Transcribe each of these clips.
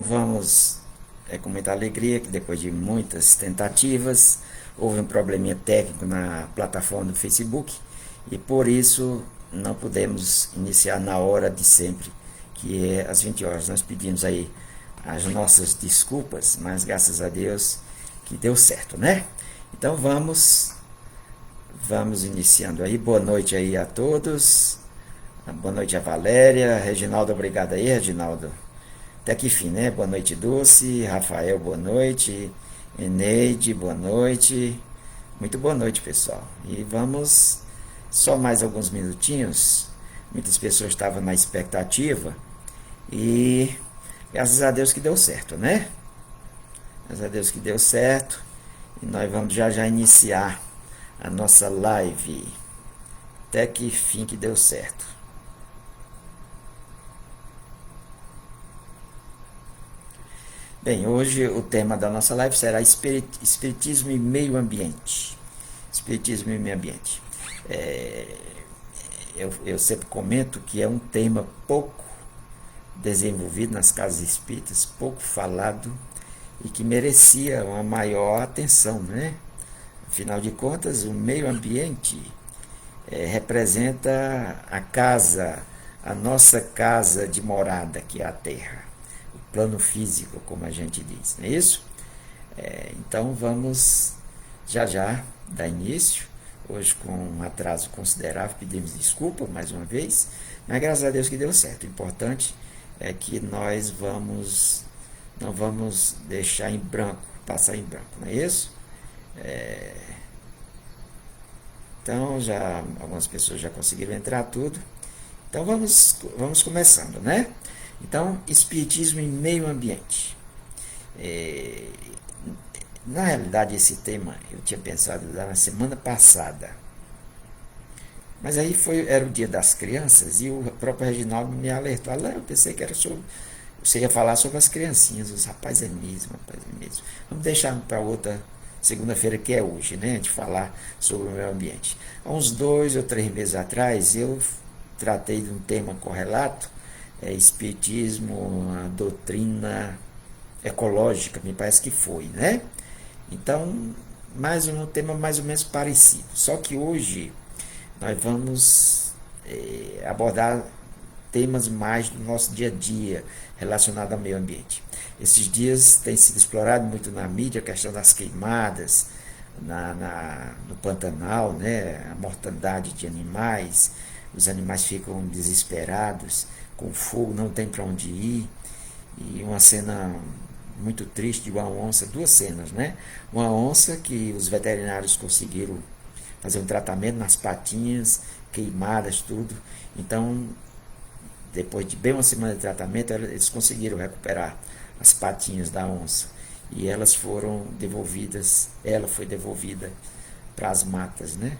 Vamos com muita alegria que depois de muitas tentativas houve um probleminha técnico na plataforma do Facebook e por isso não pudemos iniciar na hora de sempre, que é às 20 horas. Nós pedimos aí as nossas desculpas, mas graças a Deus que deu certo, né? Então vamos iniciando aí. Boa noite aí a todos. Boa noite a Valéria, Reginaldo, obrigado aí, Reginaldo. Até que fim, né? Boa noite, Dulce. Rafael, boa noite. Eneide, boa noite. Muito boa noite, pessoal. E vamos só mais alguns minutinhos. Muitas pessoas estavam na expectativa e graças a Deus que deu certo, né? Graças a Deus que deu certo. E nós vamos já iniciar a nossa live. Até que fim que deu certo. Bem, hoje o tema da nossa live será Espiritismo e Meio Ambiente. Espiritismo e Meio Ambiente. Eu sempre comento que é um tema pouco desenvolvido nas casas espíritas, pouco falado e que merecia uma maior atenção, né? Afinal de contas, o meio ambiente representa a casa, a nossa casa de morada, que é a Terra, o plano físico, como a gente diz, não é isso? Então vamos já dar início, hoje com um atraso considerável, pedimos desculpa mais uma vez, mas graças a Deus que deu certo. O importante é que nós não vamos deixar em branco, passar em branco, não é isso? Então algumas pessoas já conseguiram entrar tudo. Então vamos começando, né? Então, Espiritismo e Meio Ambiente. Na realidade, esse tema eu tinha pensado lá na semana passada. Mas aí era o dia das crianças e o próprio Reginaldo me alertou. Eu pensei que era sobre. Você ia falar sobre as criancinhas, os rapazes é mesmo, rapaz é mesmo. Vamos deixar para outra segunda-feira, que é hoje, né? De falar sobre o meio ambiente. Há uns 2 ou 3 meses atrás, eu tratei de um tema correlato, espiritismo, a doutrina ecológica, me parece que foi, né? Então, mais um tema mais ou menos parecido. Só que hoje nós vamos abordar temas mais do nosso dia a dia relacionado ao meio ambiente. Esses dias tem sido explorado muito na mídia a questão das queimadas no Pantanal, né? A mortandade de animais, os animais ficam desesperados com fogo, não tem para onde ir, e uma cena muito triste de uma onça, 2 cenas, né? Uma onça que os veterinários conseguiram fazer um tratamento nas patinhas, queimadas, tudo. Então, depois de bem uma semana de tratamento, eles conseguiram recuperar as patinhas da onça. E elas foram devolvidas, ela foi devolvida para as matas, né?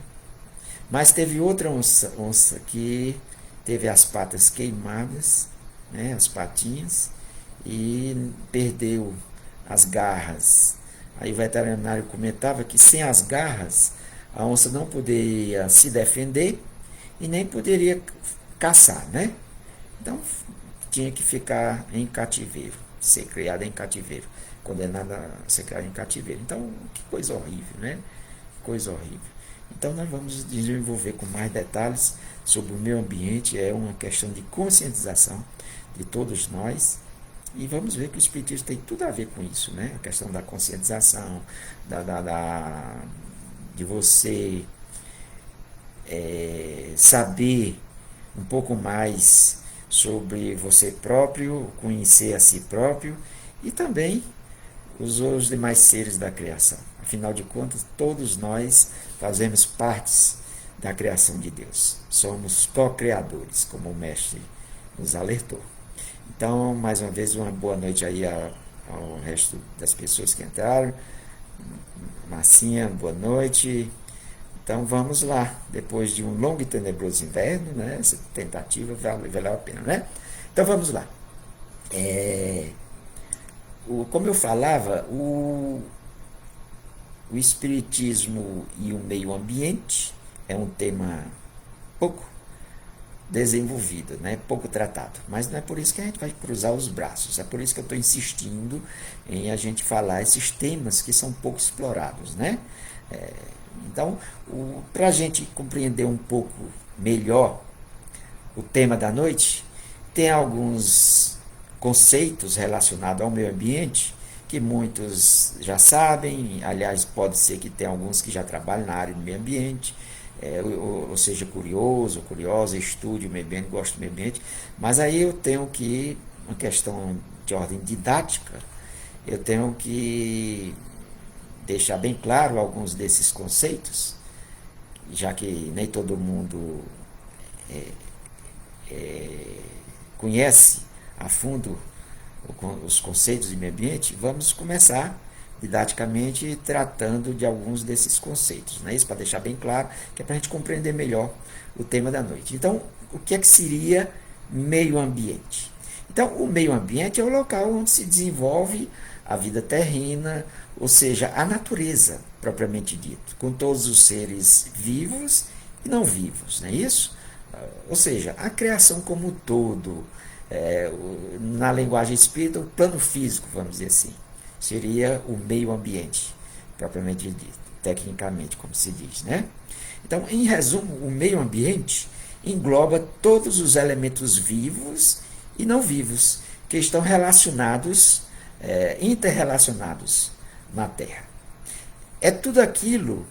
Mas teve outra onça que teve as patas queimadas, né, as patinhas, e perdeu as garras. Aí o veterinário comentava que sem as garras a onça não poderia se defender e nem poderia caçar, né? Então tinha que ficar em cativeiro, ser criada em cativeiro, condenada a ser criada em cativeiro. Então, que coisa horrível, né? Que coisa horrível. Então nós vamos desenvolver com mais detalhes sobre o meio ambiente, é uma questão de conscientização de todos nós. E vamos ver que o Espiritismo tem tudo a ver com isso, né? A questão da conscientização, de você saber um pouco mais sobre você próprio, conhecer a si próprio e também os demais seres da criação. Afinal de contas, todos nós fazemos partes da criação de Deus. Somos co-criadores, como o mestre nos alertou. Então, mais uma vez, uma boa noite aí ao resto das pessoas que entraram. Marcinha, boa noite. Então vamos lá, depois de um longo e tenebroso inverno, né? Essa tentativa valeu a pena, né? Então vamos lá. Como eu falava, o espiritismo e o meio ambiente é um tema pouco desenvolvido, né? Pouco tratado. Mas não é por isso que a gente vai cruzar os braços. É por isso que eu estou insistindo em a gente falar esses temas que são pouco explorados, né? Então, para a gente compreender um pouco melhor o tema da noite, tem alguns conceitos relacionados ao meio ambiente que muitos já sabem. Aliás, pode ser que tenha alguns que já trabalham na área do meio ambiente, ou seja, curioso, curiosa, estude o meio ambiente, gosto do meio ambiente, mas aí eu tenho que, uma questão de ordem didática, eu tenho que deixar bem claro alguns desses conceitos, já que nem todo mundo conhece a fundo os conceitos de meio ambiente. Vamos começar didaticamente tratando de alguns desses conceitos, né? Isso para deixar bem claro, que é para a gente compreender melhor o tema da noite. Então, o que é que seria meio ambiente? Então, o meio ambiente é o local onde se desenvolve a vida terrena, ou seja, a natureza, propriamente dito, com todos os seres vivos e não vivos, não é isso? Ou seja, a criação como um todo, na linguagem espírita, o plano físico, vamos dizer assim, seria o meio ambiente, propriamente dito, tecnicamente, como se diz, né? Então, em resumo, o meio ambiente engloba todos os elementos vivos e não vivos que estão relacionados, interrelacionados na Terra. É tudo aquilo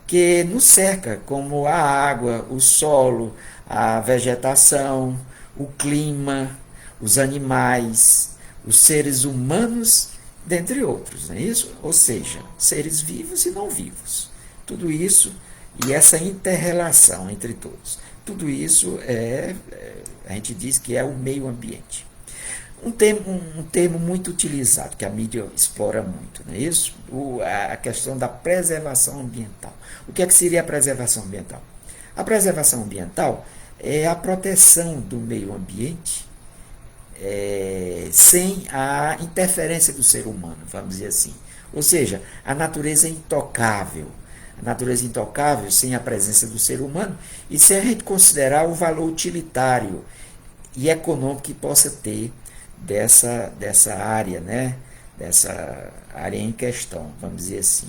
que nos cerca, como a água, o solo, a vegetação, o clima, os animais, os seres humanos, dentre outros, não é isso? Ou seja, seres vivos e não vivos. Tudo isso e essa inter-relação entre todos. Tudo isso a gente diz que é o meio ambiente. Um termo muito utilizado, que a mídia explora muito, não é isso? A questão da preservação ambiental. O que seria a preservação ambiental? A preservação ambiental é a proteção do meio ambiente sem a interferência do ser humano, vamos dizer assim. Ou seja, a natureza é intocável. A natureza é intocável sem a presença do ser humano e sem a gente considerar o valor utilitário e econômico que possa ter dessa área, né? Dessa área em questão, vamos dizer assim.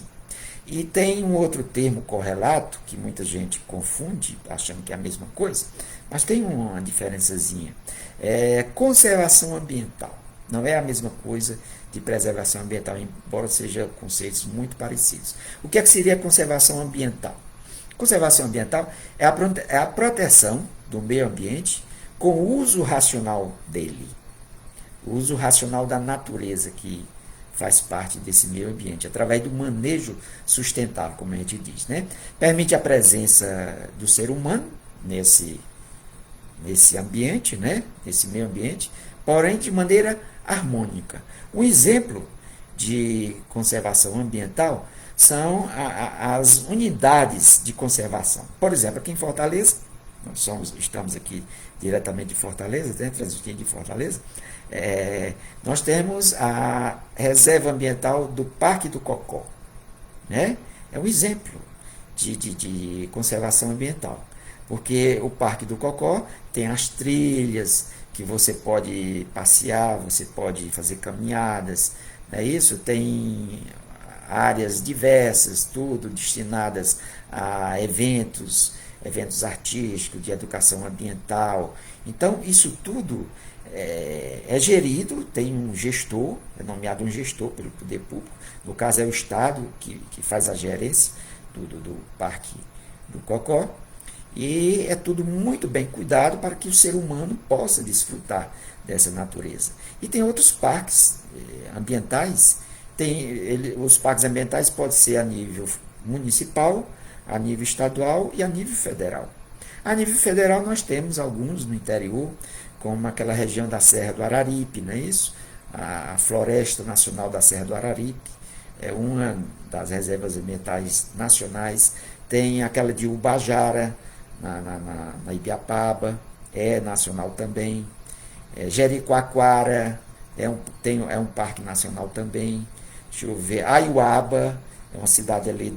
E tem um outro termo correlato, que muita gente confunde, achando que é a mesma coisa, mas tem uma diferençazinha. Conservação ambiental. Não é a mesma coisa de preservação ambiental, embora sejam conceitos muito parecidos. O que seria conservação ambiental? Conservação ambiental é a proteção do meio ambiente com o uso racional dele. O uso racional da natureza, que faz parte desse meio ambiente, através do manejo sustentável, como a gente diz, né? Permite a presença do ser humano nesse ambiente, né? Nesse meio ambiente, porém de maneira harmônica. Um exemplo de conservação ambiental são as unidades de conservação. Por exemplo, aqui em Fortaleza, estamos aqui diretamente de Fortaleza, né, transmitindo de Fortaleza, nós temos a reserva ambiental do Parque do Cocó, né? É um exemplo de conservação ambiental, porque o Parque do Cocó tem as trilhas que você pode passear, você pode fazer caminhadas, não é isso? Tem áreas diversas, tudo destinadas a eventos artísticos, de educação ambiental. Então, isso tudo é gerido, tem um gestor, é nomeado um gestor pelo poder público, no caso é o Estado que faz a gerência do Parque do Cocó, e é tudo muito bem cuidado para que o ser humano possa desfrutar dessa natureza. E tem outros parques ambientais, os parques ambientais podem ser a nível municipal, a nível estadual e a nível federal. A nível federal nós temos alguns no interior, como aquela região da Serra do Araripe, não é isso? A Floresta Nacional da Serra do Araripe é uma das reservas ambientais nacionais. Tem aquela de Ubajara, na Ibiapaba, é nacional também. Jericoacoara é um parque nacional também. Deixa eu ver, Aiuaba é uma cidade ali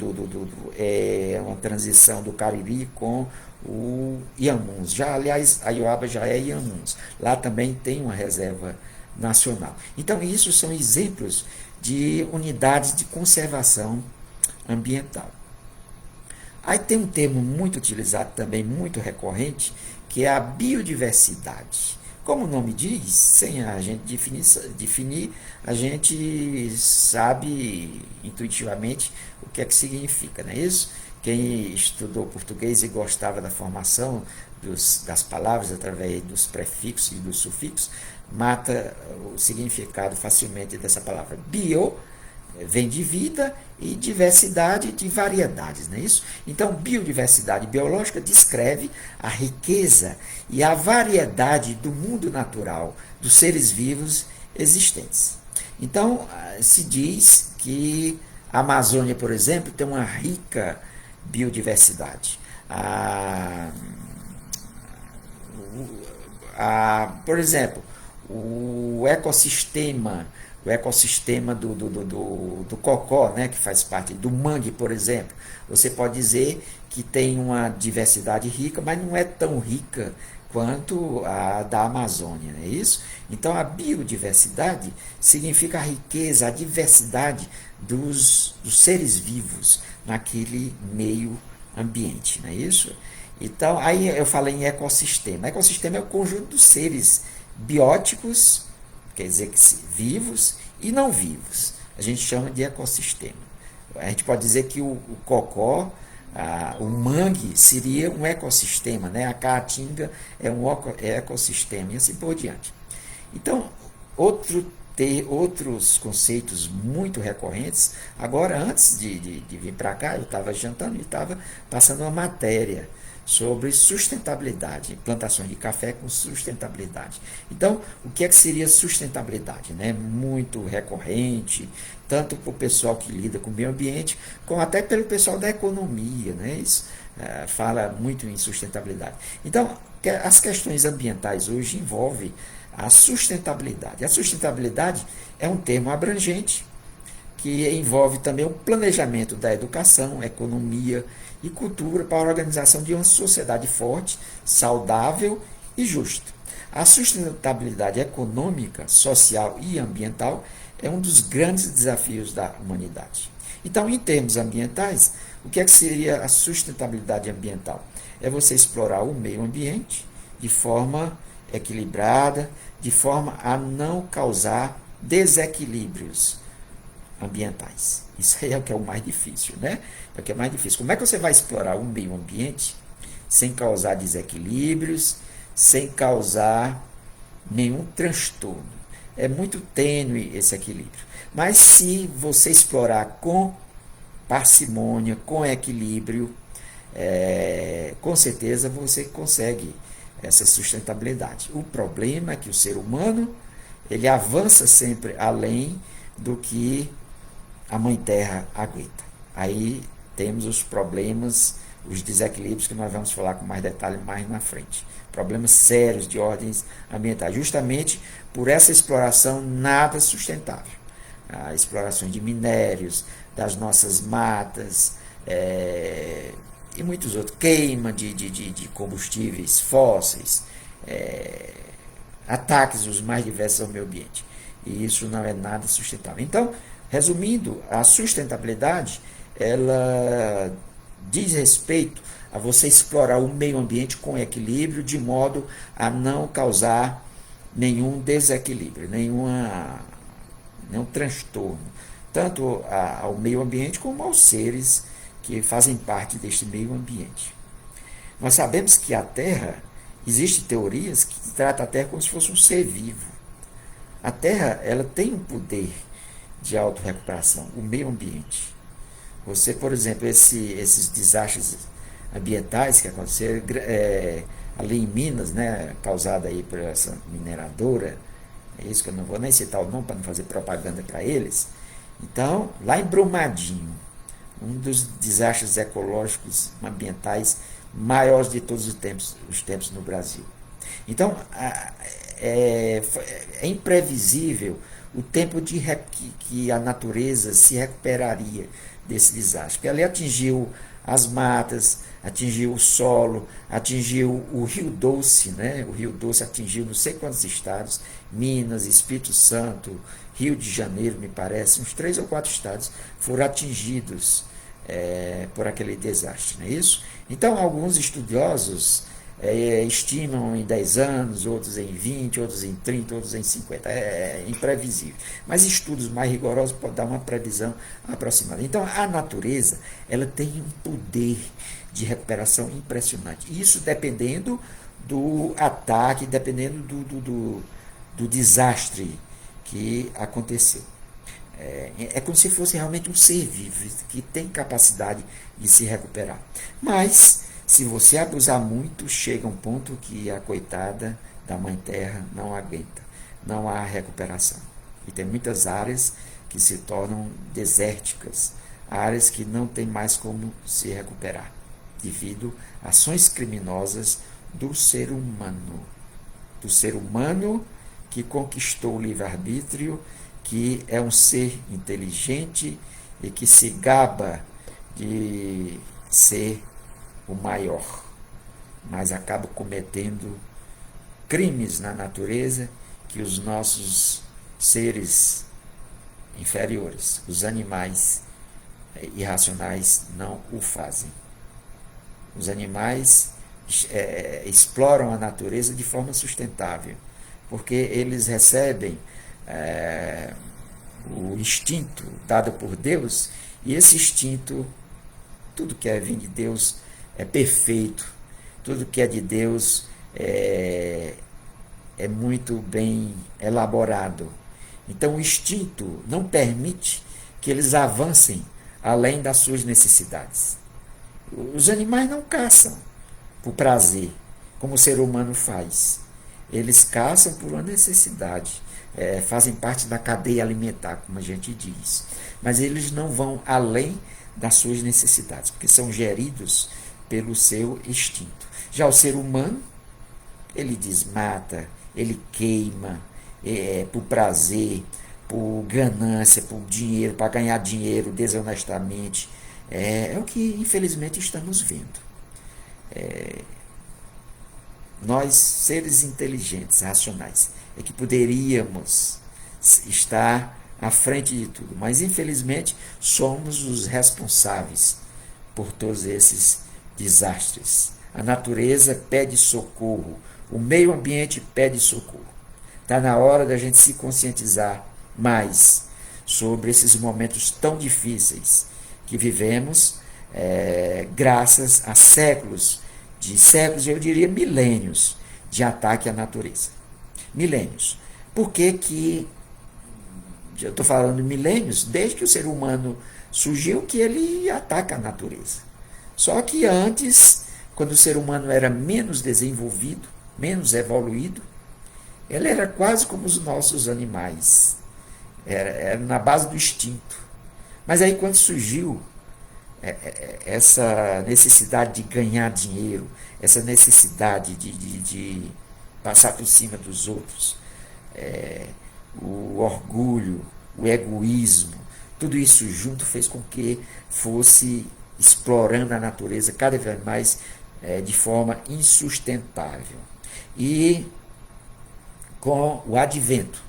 é uma transição do Cariri com o Inhamuns. Já, aliás, a Ioaba já é Inhamuns. Lá também tem uma reserva nacional. Então, isso são exemplos de unidades de conservação ambiental. Aí tem um termo muito utilizado também, muito recorrente, que é a biodiversidade. Como o nome diz, sem a gente definir, a gente sabe intuitivamente o que é que significa, não é isso? Quem estudou português e gostava da formação das palavras através dos prefixos e dos sufixos, mata o significado facilmente dessa palavra. Bio vem de vida e diversidade de variedades, não é isso? Então, biodiversidade biológica descreve a riqueza e a variedade do mundo natural, dos seres vivos existentes. Então, se diz que a Amazônia, por exemplo, tem uma rica biodiversidade. Por exemplo, o ecossistema do cocó, né, que faz parte do mangue, por exemplo, você pode dizer que tem uma diversidade rica, mas não é tão rica quanto a da Amazônia, não é isso? Então, a biodiversidade significa a riqueza, a diversidade dos seres vivos naquele meio ambiente, não é isso? Então, aí eu falei em ecossistema. Ecossistema é o conjunto dos seres bióticos, quer dizer que vivos e não vivos. A gente chama de ecossistema. A gente pode dizer que o cocó, o mangue seria um ecossistema, né? A caatinga é um ecossistema e assim por diante. Então, outros conceitos muito recorrentes. Agora, antes de vir para cá, eu estava jantando e estava passando uma matéria sobre sustentabilidade, plantações de café com sustentabilidade. Então, o que é que seria sustentabilidade? Né? Muito recorrente, tanto para o pessoal que lida com o meio ambiente, como até pelo pessoal da economia, né? Isso fala muito em sustentabilidade. Então, as questões ambientais hoje envolvem a sustentabilidade. A sustentabilidade é um termo abrangente que envolve também o planejamento da educação, economia e cultura para a organização de uma sociedade forte, saudável e justa. A sustentabilidade econômica, social e ambiental é um dos grandes desafios da humanidade. Então, em termos ambientais, o que é que seria a sustentabilidade ambiental? É você explorar o meio ambiente de forma equilibrada, de forma a não causar desequilíbrios ambientais. Isso aí é o que é o mais difícil, né? É o que é mais difícil. Como é que você vai explorar o meio ambiente sem causar desequilíbrios, sem causar nenhum transtorno? É muito tênue esse equilíbrio. Mas se você explorar com parcimônia, com equilíbrio, com certeza você consegue essa sustentabilidade. O problema é que o ser humano ele avança sempre além do que a Mãe Terra aguenta. Aí temos os problemas, os desequilíbrios que nós vamos falar com mais detalhe mais na frente. Problemas sérios de ordens ambientais, justamente por essa exploração nada sustentável. A exploração de minérios, das nossas matas, e muitos outros, queima de combustíveis fósseis, ataques os mais diversos ao meio ambiente. E isso não é nada sustentável. Então, resumindo, a sustentabilidade, ela diz respeito a você explorar o meio ambiente com equilíbrio, de modo a não causar nenhum desequilíbrio, nenhum transtorno, tanto ao meio ambiente como aos seres que fazem parte deste meio ambiente. Nós sabemos que a Terra, existem teorias que tratam a Terra como se fosse um ser vivo. A Terra, ela tem um poder de autorrecuperação, o meio ambiente. Você, por exemplo, esses desastres ambientais que aconteceram ali em Minas, né, causada aí por essa mineradora, é isso que eu não vou nem citar o nome para não fazer propaganda para eles. Então, lá em Brumadinho, um dos desastres ecológicos ambientais maiores de todos os tempos no Brasil. Então, é imprevisível o tempo que a natureza se recuperaria desse desastre. Porque ali atingiu as matas, atingiu o solo, atingiu o Rio Doce, né? O Rio Doce atingiu não sei quantos estados, Minas, Espírito Santo, Rio de Janeiro, me parece, uns 3 ou 4 estados foram atingidos por aquele desastre, não é isso? Então, alguns estudiosos estimam em 10 anos, outros em 20, outros em 30, outros em 50. É imprevisível. Mas estudos mais rigorosos podem dar uma previsão aproximada. Então, a natureza ela tem um poder de recuperação impressionante. Isso dependendo do ataque, dependendo do desastre que aconteceu. É como se fosse realmente um ser vivo que tem capacidade de se recuperar. Mas, se você abusar muito, chega um ponto que a coitada da Mãe Terra não aguenta, não há recuperação. E tem muitas áreas que se tornam desérticas, áreas que não tem mais como se recuperar, devido a ações criminosas do ser humano que conquistou o livre-arbítrio, que é um ser inteligente e que se gaba de ser o maior, mas acaba cometendo crimes na natureza que os nossos seres inferiores, os animais irracionais, não o fazem. Os animais exploram a natureza de forma sustentável, porque eles recebem o instinto dado por Deus, e esse instinto, tudo que vem de Deus é perfeito, tudo que é de Deus é muito bem elaborado. Então o instinto não permite que eles avancem além das suas necessidades. Os animais não caçam por prazer, como o ser humano faz. Eles caçam por uma necessidade, fazem parte da cadeia alimentar, como a gente diz. Mas eles não vão além das suas necessidades, porque são geridos pelo seu instinto. Já o ser humano, ele desmata, ele queima por prazer, por ganância, por dinheiro, para ganhar dinheiro desonestamente. É o que infelizmente estamos vendo. Nós, seres inteligentes, racionais, é que poderíamos estar à frente de tudo, mas infelizmente somos os responsáveis por todos esses desastres. A natureza pede socorro, o meio ambiente pede socorro. Está na hora da gente se conscientizar mais sobre esses momentos tão difíceis que vivemos, graças a séculos, eu diria milênios, de ataque à natureza. Milênios. Por que eu estou falando milênios? Desde que o ser humano surgiu, que ele ataca a natureza. Só que antes, quando o ser humano era menos desenvolvido, menos evoluído, ele era quase como os nossos animais. Era na base do instinto. Mas aí quando surgiu essa necessidade de ganhar dinheiro, essa necessidade de passar por cima dos outros, o orgulho, o egoísmo, tudo isso junto fez com que fosse explorando a natureza cada vez mais de forma insustentável. E com o advento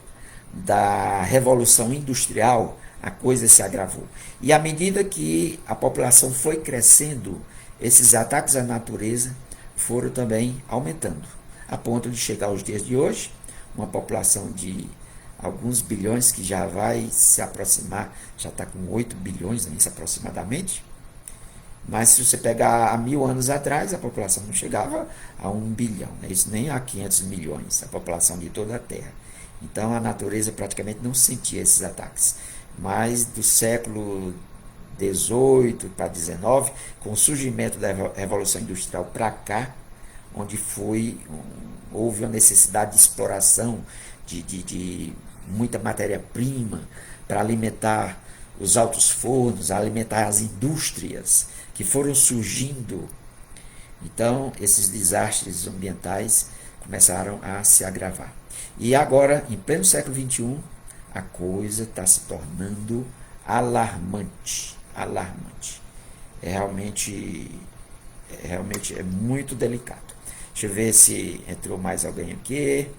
da Revolução Industrial, a coisa se agravou. E à medida que a população foi crescendo, esses ataques à natureza foram também aumentando, a ponto de chegar aos dias de hoje, uma população de alguns bilhões que já vai se aproximar, já está com 8 bilhões nisso aproximadamente. Mas se você pegar há 1000 anos atrás, a população não chegava a 1 bilhão, né? Isso nem a 500 milhões, a população de toda a Terra. Então a natureza praticamente não sentia esses ataques. Mas do século XVIII para XIX, com o surgimento da Revolução Industrial para cá, onde houve uma necessidade de exploração de muita matéria-prima para alimentar os altos fornos, alimentar as indústrias que foram surgindo. Então, esses desastres ambientais começaram a se agravar. E agora, em pleno século XXI, a coisa está se tornando alarmante. Alarmante. Realmente é muito delicado. Deixa eu ver se entrou mais alguém aqui.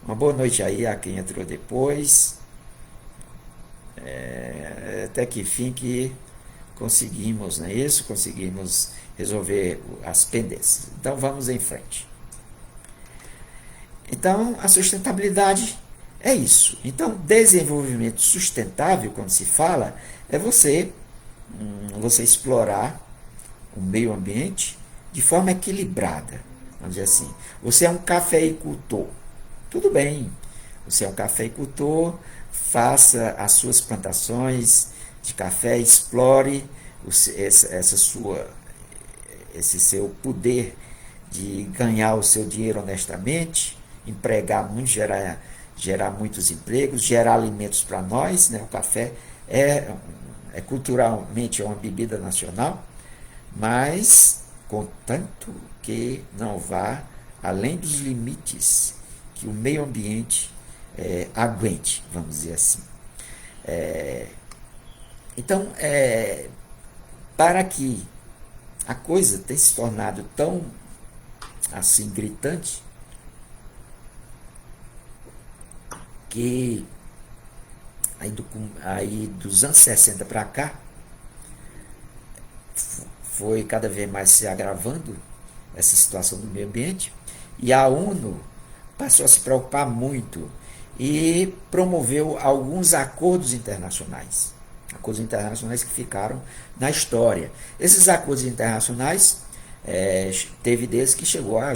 Uma boa noite aí a quem entrou depois. Até que fim que conseguimos, não é isso? Conseguimos resolver as pendências. Então vamos em frente. Então a sustentabilidade é isso. Então desenvolvimento sustentável, quando se fala, é você explorar o meio ambiente de forma equilibrada. Vamos dizer assim, você é um cafeicultor, tudo bem, você é um cafeicultor, faça as suas plantações de café, explore esse seu poder de ganhar o seu dinheiro honestamente, empregar muito, gerar muitos empregos, gerar alimentos para nós, né? O café é culturalmente uma bebida nacional, mas contanto que não vá além dos limites que o meio ambiente aguente, vamos dizer assim. Então, para que a coisa tenha se tornado tão assim gritante, que aí dos anos 60 para cá, foi cada vez mais se agravando essa situação do meio ambiente, e a ONU passou a se preocupar muito e promoveu alguns acordos internacionais que ficaram na história. Esses acordos internacionais, teve deles que chegou a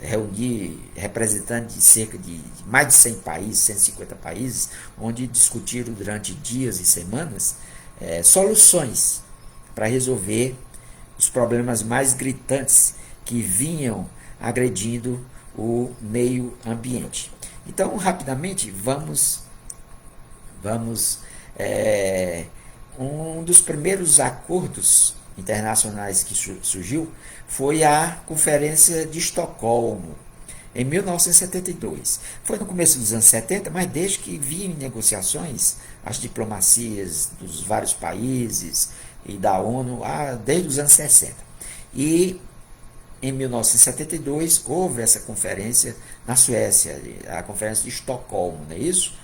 reunir representantes de cerca de mais de 100 países, 150 países, onde discutiram durante dias e semanas soluções para resolver os problemas mais gritantes que vinham agredindo o meio ambiente. Então, rapidamente, um dos primeiros acordos internacionais que surgiu foi a Conferência de Estocolmo, em 1972. Foi no começo dos anos 70, mas desde que vinham em negociações as diplomacias dos vários países e da ONU, desde os anos 60. E em 1972 houve essa conferência na Suécia, a Conferência de Estocolmo, não é isso?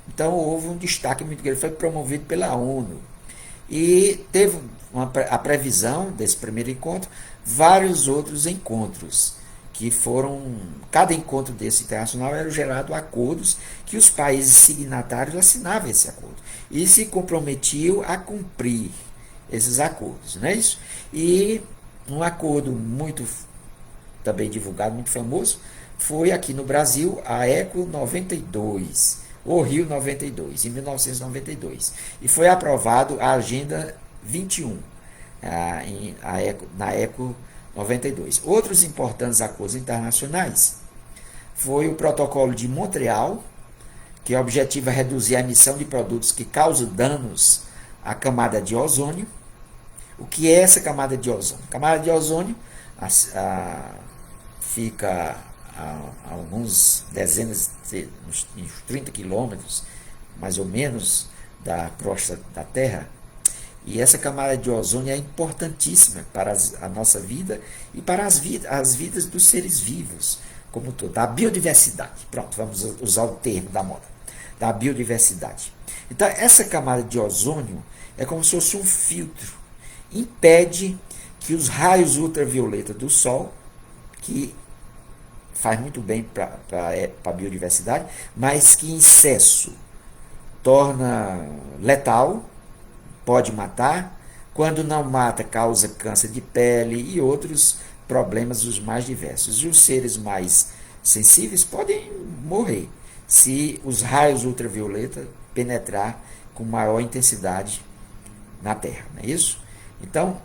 Então houve um destaque muito grande, foi promovido pela ONU. E teve a previsão desse primeiro encontro, vários outros encontros, que cada encontro desse internacional era gerado acordos que os países signatários assinavam esse acordo e se comprometiam a cumprir esses acordos, não é isso? E um acordo muito também divulgado, muito famoso, foi aqui no Brasil a ECO 92, o Rio 92, em 1992. E foi aprovado a Agenda 21, na ECO 92. Outros importantes acordos internacionais foi o Protocolo de Montreal, que objetiva reduzir a emissão de produtos que causam danos à camada de ozônio. O que é essa camada de ozônio? A camada de ozônio fica a alguns dezenas, uns 30 quilômetros, mais ou menos, da crosta da Terra. E essa camada de ozônio é importantíssima para a nossa vida e para as vidas dos seres vivos, como todo, da biodiversidade. Pronto, vamos usar o termo da moda, da biodiversidade. Então, essa camada de ozônio é como se fosse um filtro, impede que os raios ultravioleta do Sol, que faz muito bem para a biodiversidade, mas que em excesso torna letal, pode matar, quando não mata causa câncer de pele e outros problemas os mais diversos. E os seres mais sensíveis podem morrer se os raios ultravioleta penetrar com maior intensidade na Terra, não é isso? Então,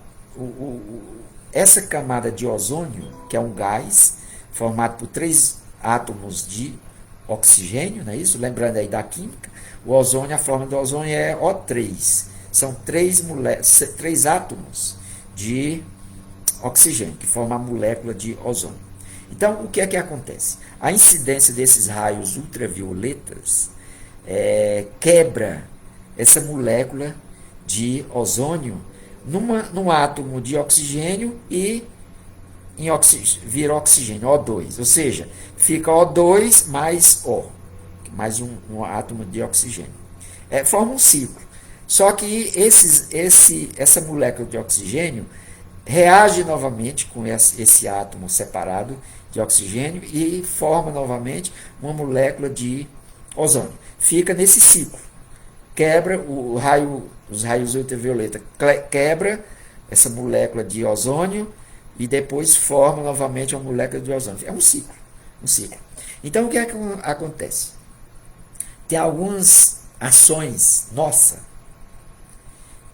essa camada de ozônio, que é um gás formado por 3 átomos de oxigênio, não é isso? Lembrando aí da química, o ozônio, a forma do ozônio é O3. São 3 átomos de oxigênio, que formam a molécula de ozônio. Então, o que é que acontece? A incidência desses raios ultravioletas quebra essa molécula de ozônio num átomo de oxigênio e vira oxigênio, O2. Ou seja, fica O2 mais O, mais um átomo de oxigênio. Forma um ciclo. Só que essa molécula de oxigênio reage novamente com esse átomo separado de oxigênio e forma novamente uma molécula de ozônio. Fica nesse ciclo. Quebra os raios ultravioleta, quebra essa molécula de ozônio e depois forma novamente uma molécula de ozônio. É um ciclo. Um ciclo. Então, o que é que acontece? Tem algumas ações nossas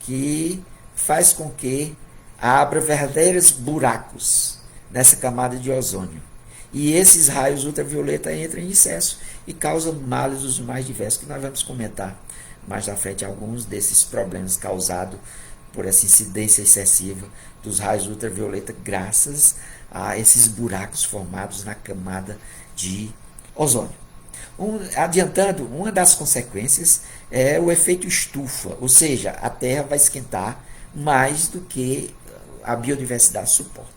que faz com que abra verdadeiros buracos nessa camada de ozônio. E esses raios ultravioleta entram em excesso e causam males os mais diversos, que nós vamos comentar mais à frente alguns desses problemas causados por essa incidência excessiva dos raios ultravioleta, graças a esses buracos formados na camada de ozônio. Adiantando, uma das consequências é o efeito estufa, ou seja, a Terra vai esquentar mais do que a biodiversidade suporta.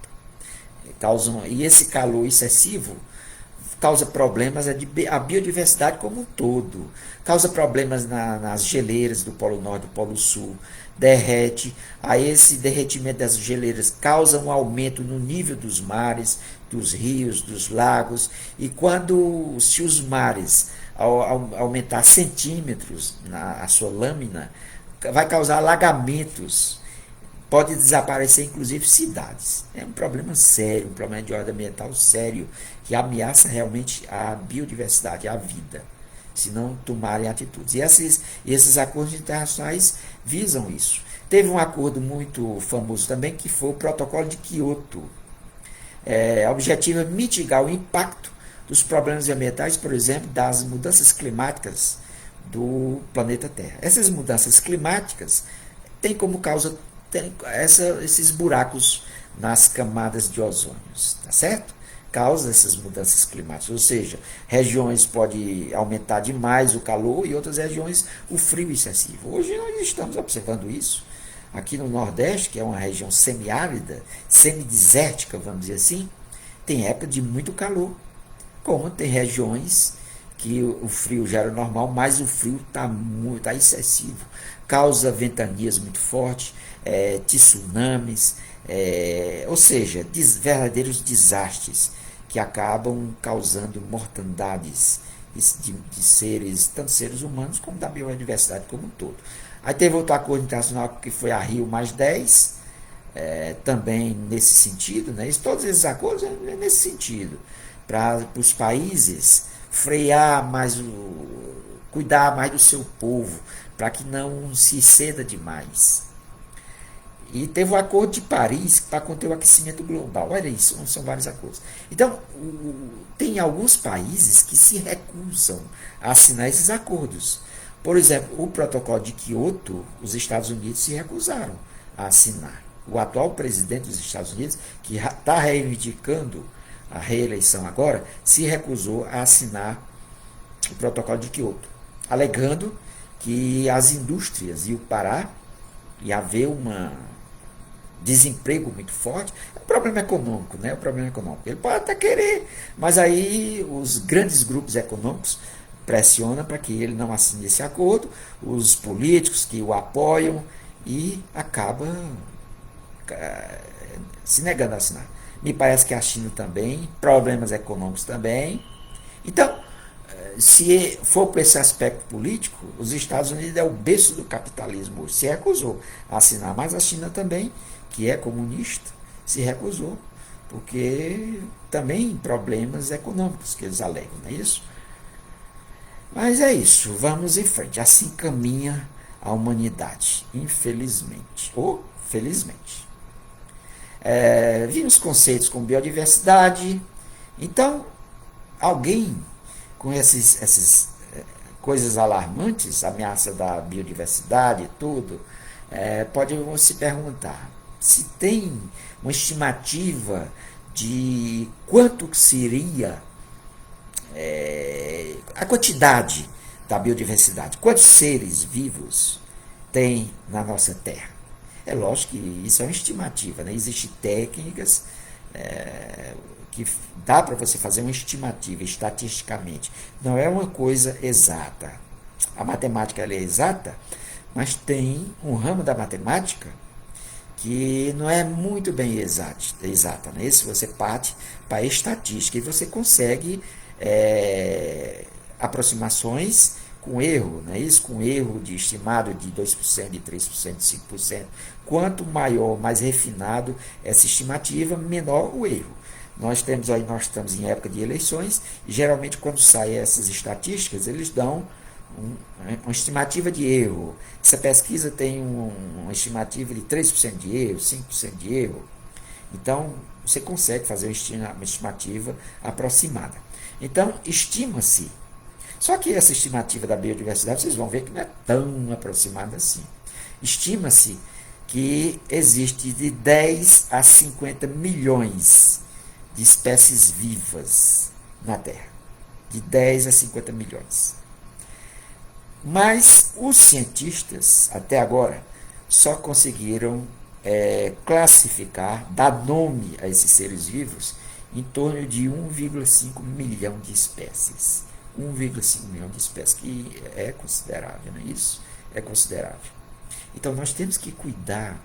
E esse calor excessivo causa problemas a biodiversidade como um todo, causa problemas nas geleiras do Polo Norte e do Polo Sul, derrete, esse derretimento das geleiras causa um aumento no nível dos mares, dos rios, dos lagos, e se os mares aumentar centímetros a sua lâmina, vai causar alagamentos, pode desaparecer inclusive cidades. É um problema sério, um problema de ordem ambiental sério, que ameaça realmente a biodiversidade, a vida, se não tomarem atitudes. E esses acordos internacionais visam isso. Teve um acordo muito famoso também, que foi o Protocolo de Quioto. O objetivo é mitigar o impacto dos problemas ambientais, por exemplo, das mudanças climáticas do planeta Terra. Essas mudanças climáticas têm como causa esses buracos nas camadas de ozônios, tá certo? Causa essas mudanças climáticas, ou seja, regiões podem aumentar demais o calor e outras regiões o frio excessivo. Hoje nós estamos observando isso aqui no Nordeste, que é uma região semiárida, semidesértica, vamos dizer assim, tem época de muito calor, como tem regiões que o frio já era normal, mas o frio está excessivo, causa ventanias muito fortes, tsunamis, ou seja, verdadeiros desastres que acabam causando mortandades de seres, tanto seres humanos como da biodiversidade como um todo. Aí teve outro acordo internacional que foi a Rio+10, também nesse sentido, né? Todos esses acordos é nesse sentido, para os países frear mais, cuidar mais do seu povo, para que não se ceda demais. E teve o Acordo de Paris para conter o aquecimento global. Olha isso, são vários acordos. Então, tem alguns países que se recusam a assinar esses acordos. Por exemplo, o Protocolo de Quioto, os Estados Unidos se recusaram a assinar. O atual presidente dos Estados Unidos, que está reivindicando a reeleição agora, se recusou a assinar o Protocolo de Quioto, alegando que as indústrias iam parar e haver desemprego muito forte. É um problema econômico, né? Ele pode até querer, mas aí os grandes grupos econômicos pressionam para que ele não assine esse acordo, os políticos que o apoiam, e acaba se negando a assinar. Me parece que a China também, problemas econômicos também. Então, se for para esse aspecto político, os Estados Unidos é o berço do capitalismo, se recusou a assinar, mas a China também, que é comunista, se recusou, porque também problemas econômicos que eles alegam, não é isso? Mas é isso, vamos em frente, assim caminha a humanidade, infelizmente, ou felizmente. Vimos conceitos como biodiversidade. Então, alguém com essas coisas alarmantes, ameaça da biodiversidade e tudo, pode se perguntar se tem uma estimativa de quanto seria a quantidade da biodiversidade, quantos seres vivos tem na nossa Terra. É lógico que isso é uma estimativa, né? Existem técnicas que dá para você fazer uma estimativa estatisticamente. Não é uma coisa exata. A matemática ela é exata, mas tem um ramo da matemática que não é muito bem exata. Né? Se você parte para a estatística e você consegue aproximações com erro, não é isso? Com erro de estimado de 2%, de 3%, de 5%. Quanto maior, mais refinado essa estimativa, menor o erro. Nós estamos em época de eleições, e geralmente quando saem essas estatísticas, eles dão uma estimativa de erro. Essa pesquisa tem uma estimativa de 3% de erro, 5% de erro. Então, você consegue fazer uma estimativa aproximada. Então, estima-se. Só que essa estimativa da biodiversidade, vocês vão ver que não é tão aproximada assim. Estima-se que existe de 10 a 50 milhões de espécies vivas na Terra. De 10 a 50 milhões. Mas os cientistas, até agora, só conseguiram classificar, dar nome a esses seres vivos em torno de 1,5 milhão de espécies. 1,5 milhão de espécies, que é considerável, não é isso? É considerável. Então, nós temos que cuidar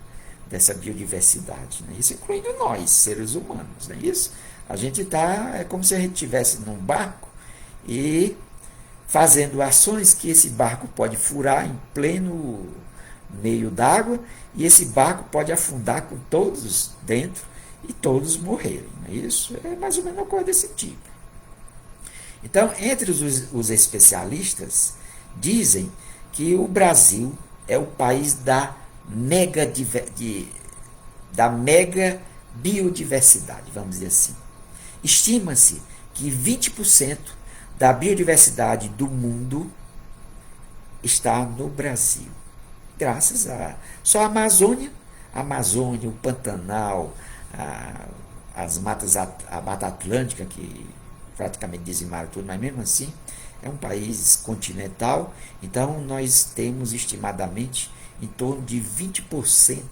dessa biodiversidade, não é isso? Incluindo nós, seres humanos, não é isso? A gente é como se a gente estivesse num barco e fazendo ações que esse barco pode furar em pleno meio d'água e esse barco pode afundar com todos dentro e todos morrerem. Não é isso? É mais ou menos uma coisa desse tipo. Então, entre os especialistas, dizem que o Brasil é o país da mega biodiversidade, vamos dizer assim. Estima-se que 20% da biodiversidade do mundo está no Brasil. Graças a só a Amazônia, o Pantanal, as matas, a Mata Atlântica, que praticamente dizimaram tudo, mas mesmo assim é um país continental, então nós temos estimadamente em torno de 20%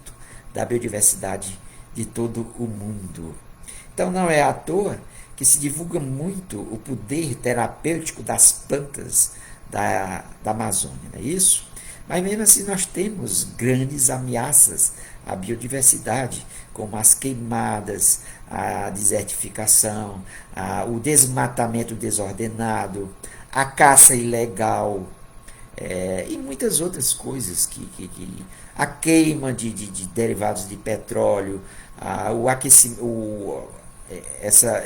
da biodiversidade de todo o mundo. Então não é à toa que se divulga muito o poder terapêutico das plantas da Amazônia, não é isso? Mas mesmo assim nós temos grandes ameaças à biodiversidade, como as queimadas, a desertificação, o desmatamento desordenado, a caça ilegal, e muitas outras coisas, a queima de derivados de petróleo, o aquecimento,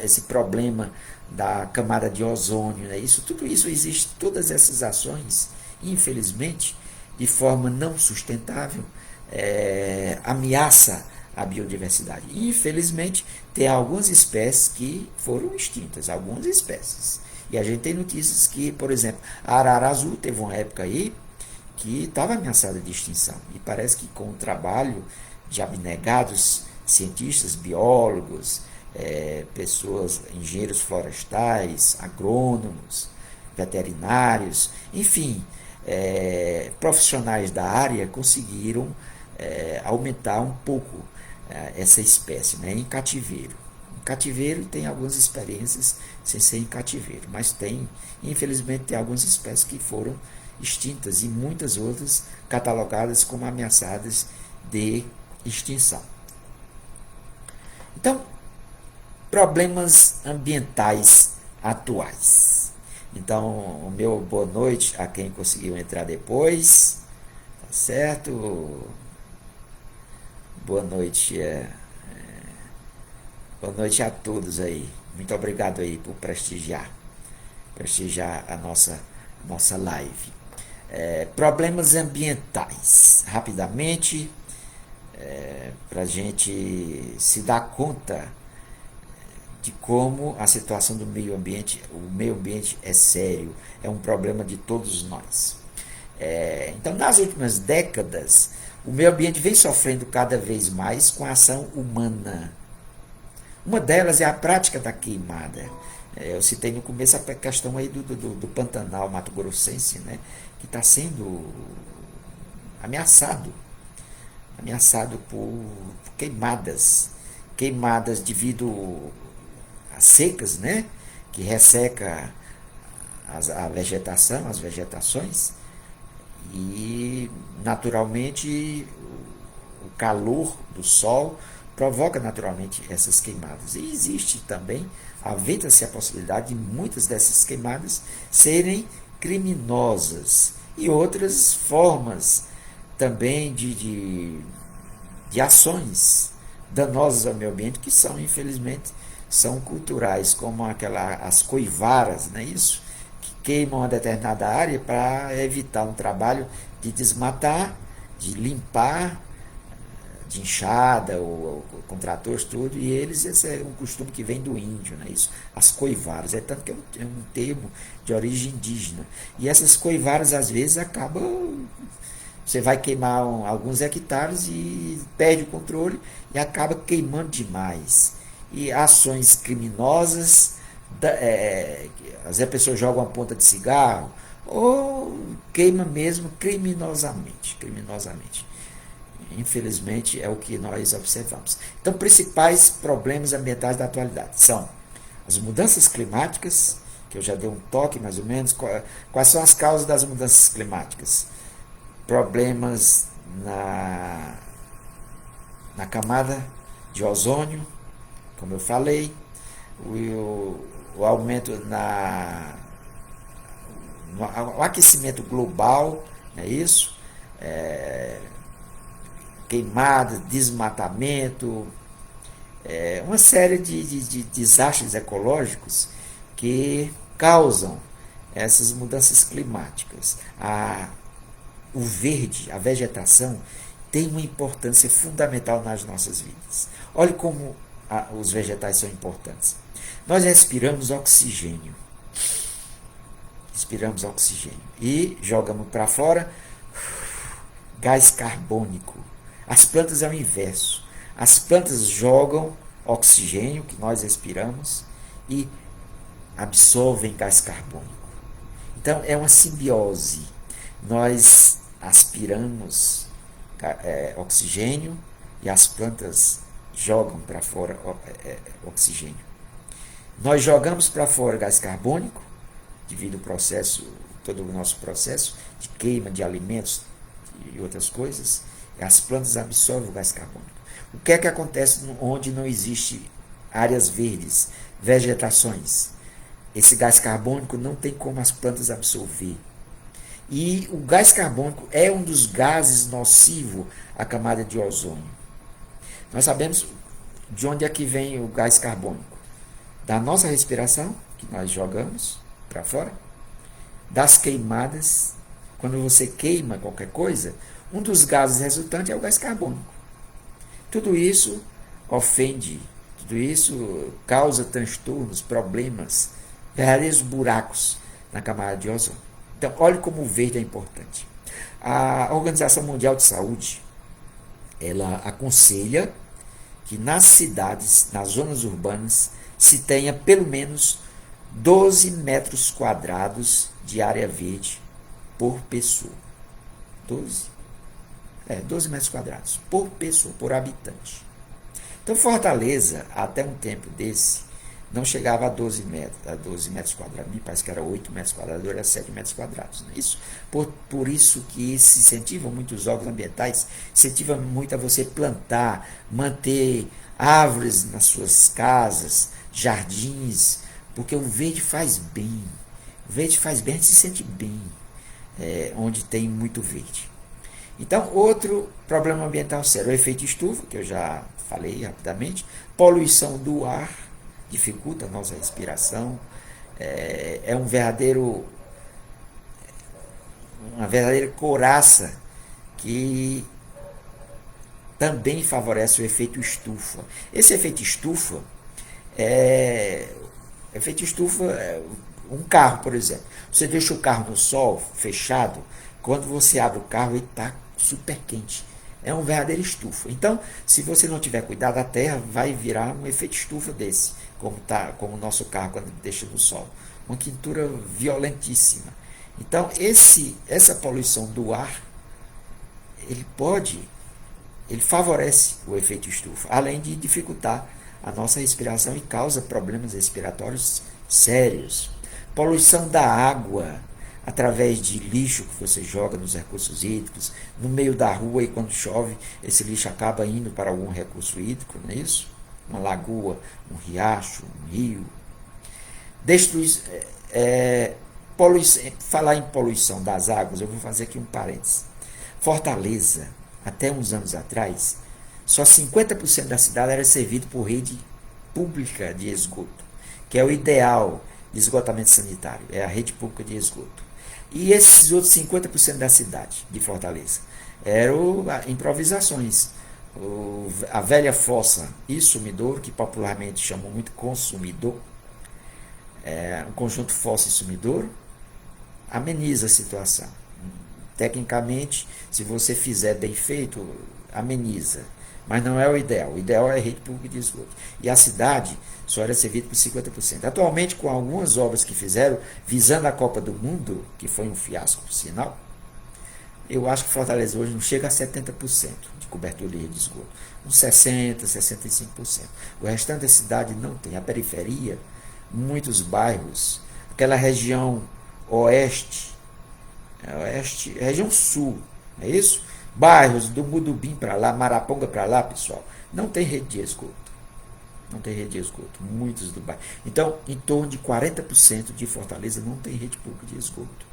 esse problema da camada de ozônio, né? Tudo isso existe, todas essas ações, infelizmente, de forma não sustentável, ameaça a biodiversidade. Infelizmente, tem algumas espécies que foram extintas, algumas espécies. E a gente tem notícias que, por exemplo, a arara azul teve uma época aí que estava ameaçada de extinção. E parece que com o trabalho de abnegados cientistas, biólogos, pessoas, engenheiros florestais, agrônomos, veterinários, enfim, profissionais da área conseguiram aumentar um pouco essa espécie, né, em cativeiro. Em cativeiro tem algumas experiências sem ser em cativeiro, mas infelizmente tem algumas espécies que foram extintas e muitas outras catalogadas como ameaçadas de extinção. Então, problemas ambientais atuais. Então, o meu boa noite a quem conseguiu entrar depois, tá certo? Boa noite, boa noite a todos aí. Muito obrigado aí por prestigiar a nossa live. Problemas ambientais, rapidamente, para a gente se dar conta de como a situação do meio ambiente, o meio ambiente é sério, é um problema de todos nós. Então, nas últimas décadas, o meio ambiente vem sofrendo cada vez mais com a ação humana. Uma delas é a prática da queimada. Eu citei no começo a questão aí do Pantanal Mato Grossense, né, que está sendo ameaçado, por queimadas devido a secas, né, que resseca a vegetação, as vegetações, e naturalmente o calor do sol provoca naturalmente essas queimadas. E existe também, haventa-se a possibilidade de muitas dessas queimadas serem criminosas e outras formas também de ações danosas ao meio ambiente que são, infelizmente, são culturais, como as coivaras, não é isso? Que queimam uma determinada área para evitar um trabalho de desmatar, de limpar, de enxada, ou com tratores, tudo, e esse é um costume que vem do índio, não é isso? As coivaras, tanto que é um termo de origem indígena. E essas coivaras, às vezes, acabam. Você vai queimar alguns hectares e perde o controle e acaba queimando demais. E ações criminosas, às vezes a pessoa joga uma ponta de cigarro ou queima mesmo criminosamente. Infelizmente, é o que nós observamos. Então, principais problemas ambientais da atualidade são as mudanças climáticas, que eu já dei um toque mais ou menos. Quais são as causas das mudanças climáticas? Problemas na camada de ozônio, como eu falei, o aumento o aquecimento global, é isso? Queimada, desmatamento, uma série de desastres ecológicos que causam essas mudanças climáticas. O verde, a vegetação, tem uma importância fundamental nas nossas vidas. Olhe como os vegetais são importantes. Nós respiramos oxigênio. E jogamos para fora gás carbônico. As plantas é o inverso. As plantas jogam oxigênio, que nós respiramos, e absorvem gás carbônico. Então, é uma simbiose. Nós aspiramos oxigênio e as plantas jogam para fora oxigênio. Nós jogamos para fora gás carbônico, devido ao processo, todo o nosso processo de queima de alimentos e outras coisas, e as plantas absorvem o gás carbônico. O que é que acontece onde não existe áreas verdes, vegetações? Esse gás carbônico não tem como as plantas absorver. E o gás carbônico é um dos gases nocivos à camada de ozônio. Nós sabemos de onde é que vem o gás carbônico. Da nossa respiração, que nós jogamos para fora, das queimadas. Quando você queima qualquer coisa, um dos gases resultantes é o gás carbônico. Tudo isso ofende, tudo isso causa transtornos, problemas, verdadeiros buracos na camada de ozônio. Então, olhe como o verde é importante. A Organização Mundial de Saúde, ela aconselha que nas cidades, nas zonas urbanas, se tenha pelo menos 12 metros quadrados de área verde por pessoa. 12 metros quadrados por pessoa, por habitante. Então, Fortaleza, até um tempo desse, não chegava a 12 metros quadrados, me parece que era 8 metros quadrados, era 7 metros quadrados. Não é isso? Por isso que se incentivam muito os órgãos ambientais, incentiva muito a você plantar, manter árvores nas suas casas, jardins, porque o verde faz bem. O verde faz bem, a gente se sente bem onde tem muito verde. Então, outro problema ambiental sério, o efeito estufa, que eu já falei rapidamente, poluição do ar, dificulta a nossa respiração, é uma verdadeira couraça que também favorece o efeito estufa. Esse efeito estufa um carro, por exemplo. Você deixa o carro no sol, fechado, quando você abre o carro, ele está super quente. é um verdadeiro estufa. Então, se você não tiver cuidado, a terra vai virar um efeito estufa desse, como o nosso carro quando deixa no sol. Uma quentura violentíssima. Então, essa poluição do ar, ele favorece o efeito estufa, além de dificultar a nossa respiração e causa problemas respiratórios sérios. Poluição da água, através de lixo que você joga nos recursos hídricos, no meio da rua, e quando chove, esse lixo acaba indo para algum recurso hídrico, não é isso? Uma lagoa, um riacho, um rio. Falar em poluição das águas, eu vou fazer aqui um parênteses. Fortaleza, até uns anos atrás, só 50% da cidade era servido por rede pública de esgoto, que é o ideal de esgotamento sanitário, é a rede pública de esgoto. E esses outros 50% da cidade de Fortaleza eram improvisações. A velha fossa e sumidouro, que popularmente chamam muito consumidor, o conjunto fossa e sumidouro, ameniza a situação. Tecnicamente, se você fizer bem feito, ameniza. Mas não é o ideal. O ideal é a rede pública de esgoto. E a cidade só era servida por 50%. Atualmente, com algumas obras que fizeram, visando a Copa do Mundo, que foi um fiasco, por sinal, eu acho que Fortaleza hoje não chega a 70% de cobertura de rede de esgoto. Uns 60%, 65%. O restante da cidade não tem. A periferia, muitos bairros, aquela região oeste, região sul, não é isso? Bairros do Mudubim para lá, Maraponga para lá, pessoal, não tem rede de esgoto. Não tem rede de esgoto, muitos do bairro. Então, em torno de 40% de Fortaleza não tem rede pública de esgoto.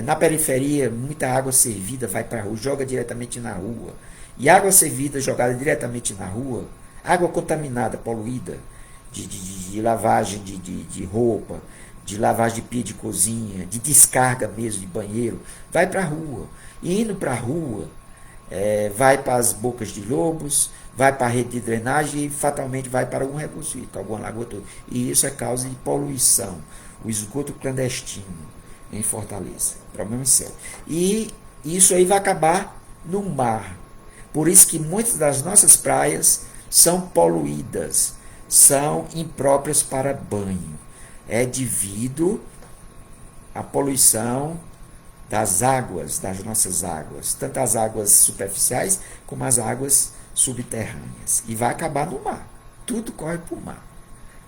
Na periferia, muita água servida vai para a rua, joga diretamente na rua. E água servida jogada diretamente na rua, água contaminada, poluída, de lavagem de roupa, de lavagem de pia de cozinha, de descarga mesmo de banheiro, vai para a rua. E indo para a rua, vai para as bocas de lobos, vai para a rede de drenagem e fatalmente vai para algum recurso hídrico, alguma lagoa toda. E isso é causa de poluição. O esgoto clandestino em Fortaleza. Problema sério. E isso aí vai acabar no mar. Por isso que muitas das nossas praias são poluídas, são impróprias para banho. É devido à poluição das águas, das nossas águas, tanto as águas superficiais como as águas subterrâneas. E vai acabar no mar. Tudo corre para o mar.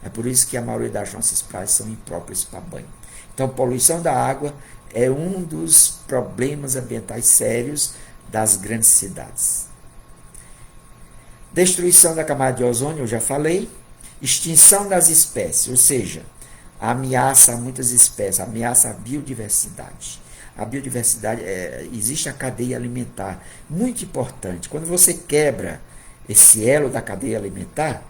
É por isso que a maioria das nossas praias são impróprias para banho. Então, poluição da água é um dos problemas ambientais sérios das grandes cidades. Destruição da camada de ozônio, eu já falei. Extinção das espécies, ou seja, ameaça a muitas espécies, ameaça a biodiversidade. A biodiversidade, existe a cadeia alimentar, muito importante. Quando você quebra esse elo da cadeia alimentar,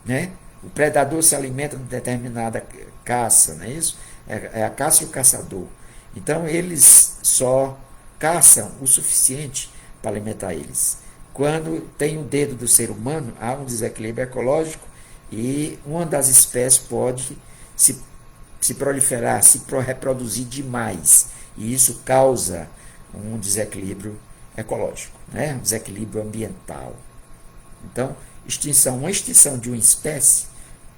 né, o predador se alimenta de determinada caça, não é isso? É a caça e o caçador. Então, eles só caçam o suficiente para alimentar eles. Quando tem o dedo do ser humano, há um desequilíbrio ecológico e uma das espécies pode se proliferar, se reproduzir demais. E isso causa um desequilíbrio ecológico, né? Um desequilíbrio ambiental. Então, uma extinção de uma espécie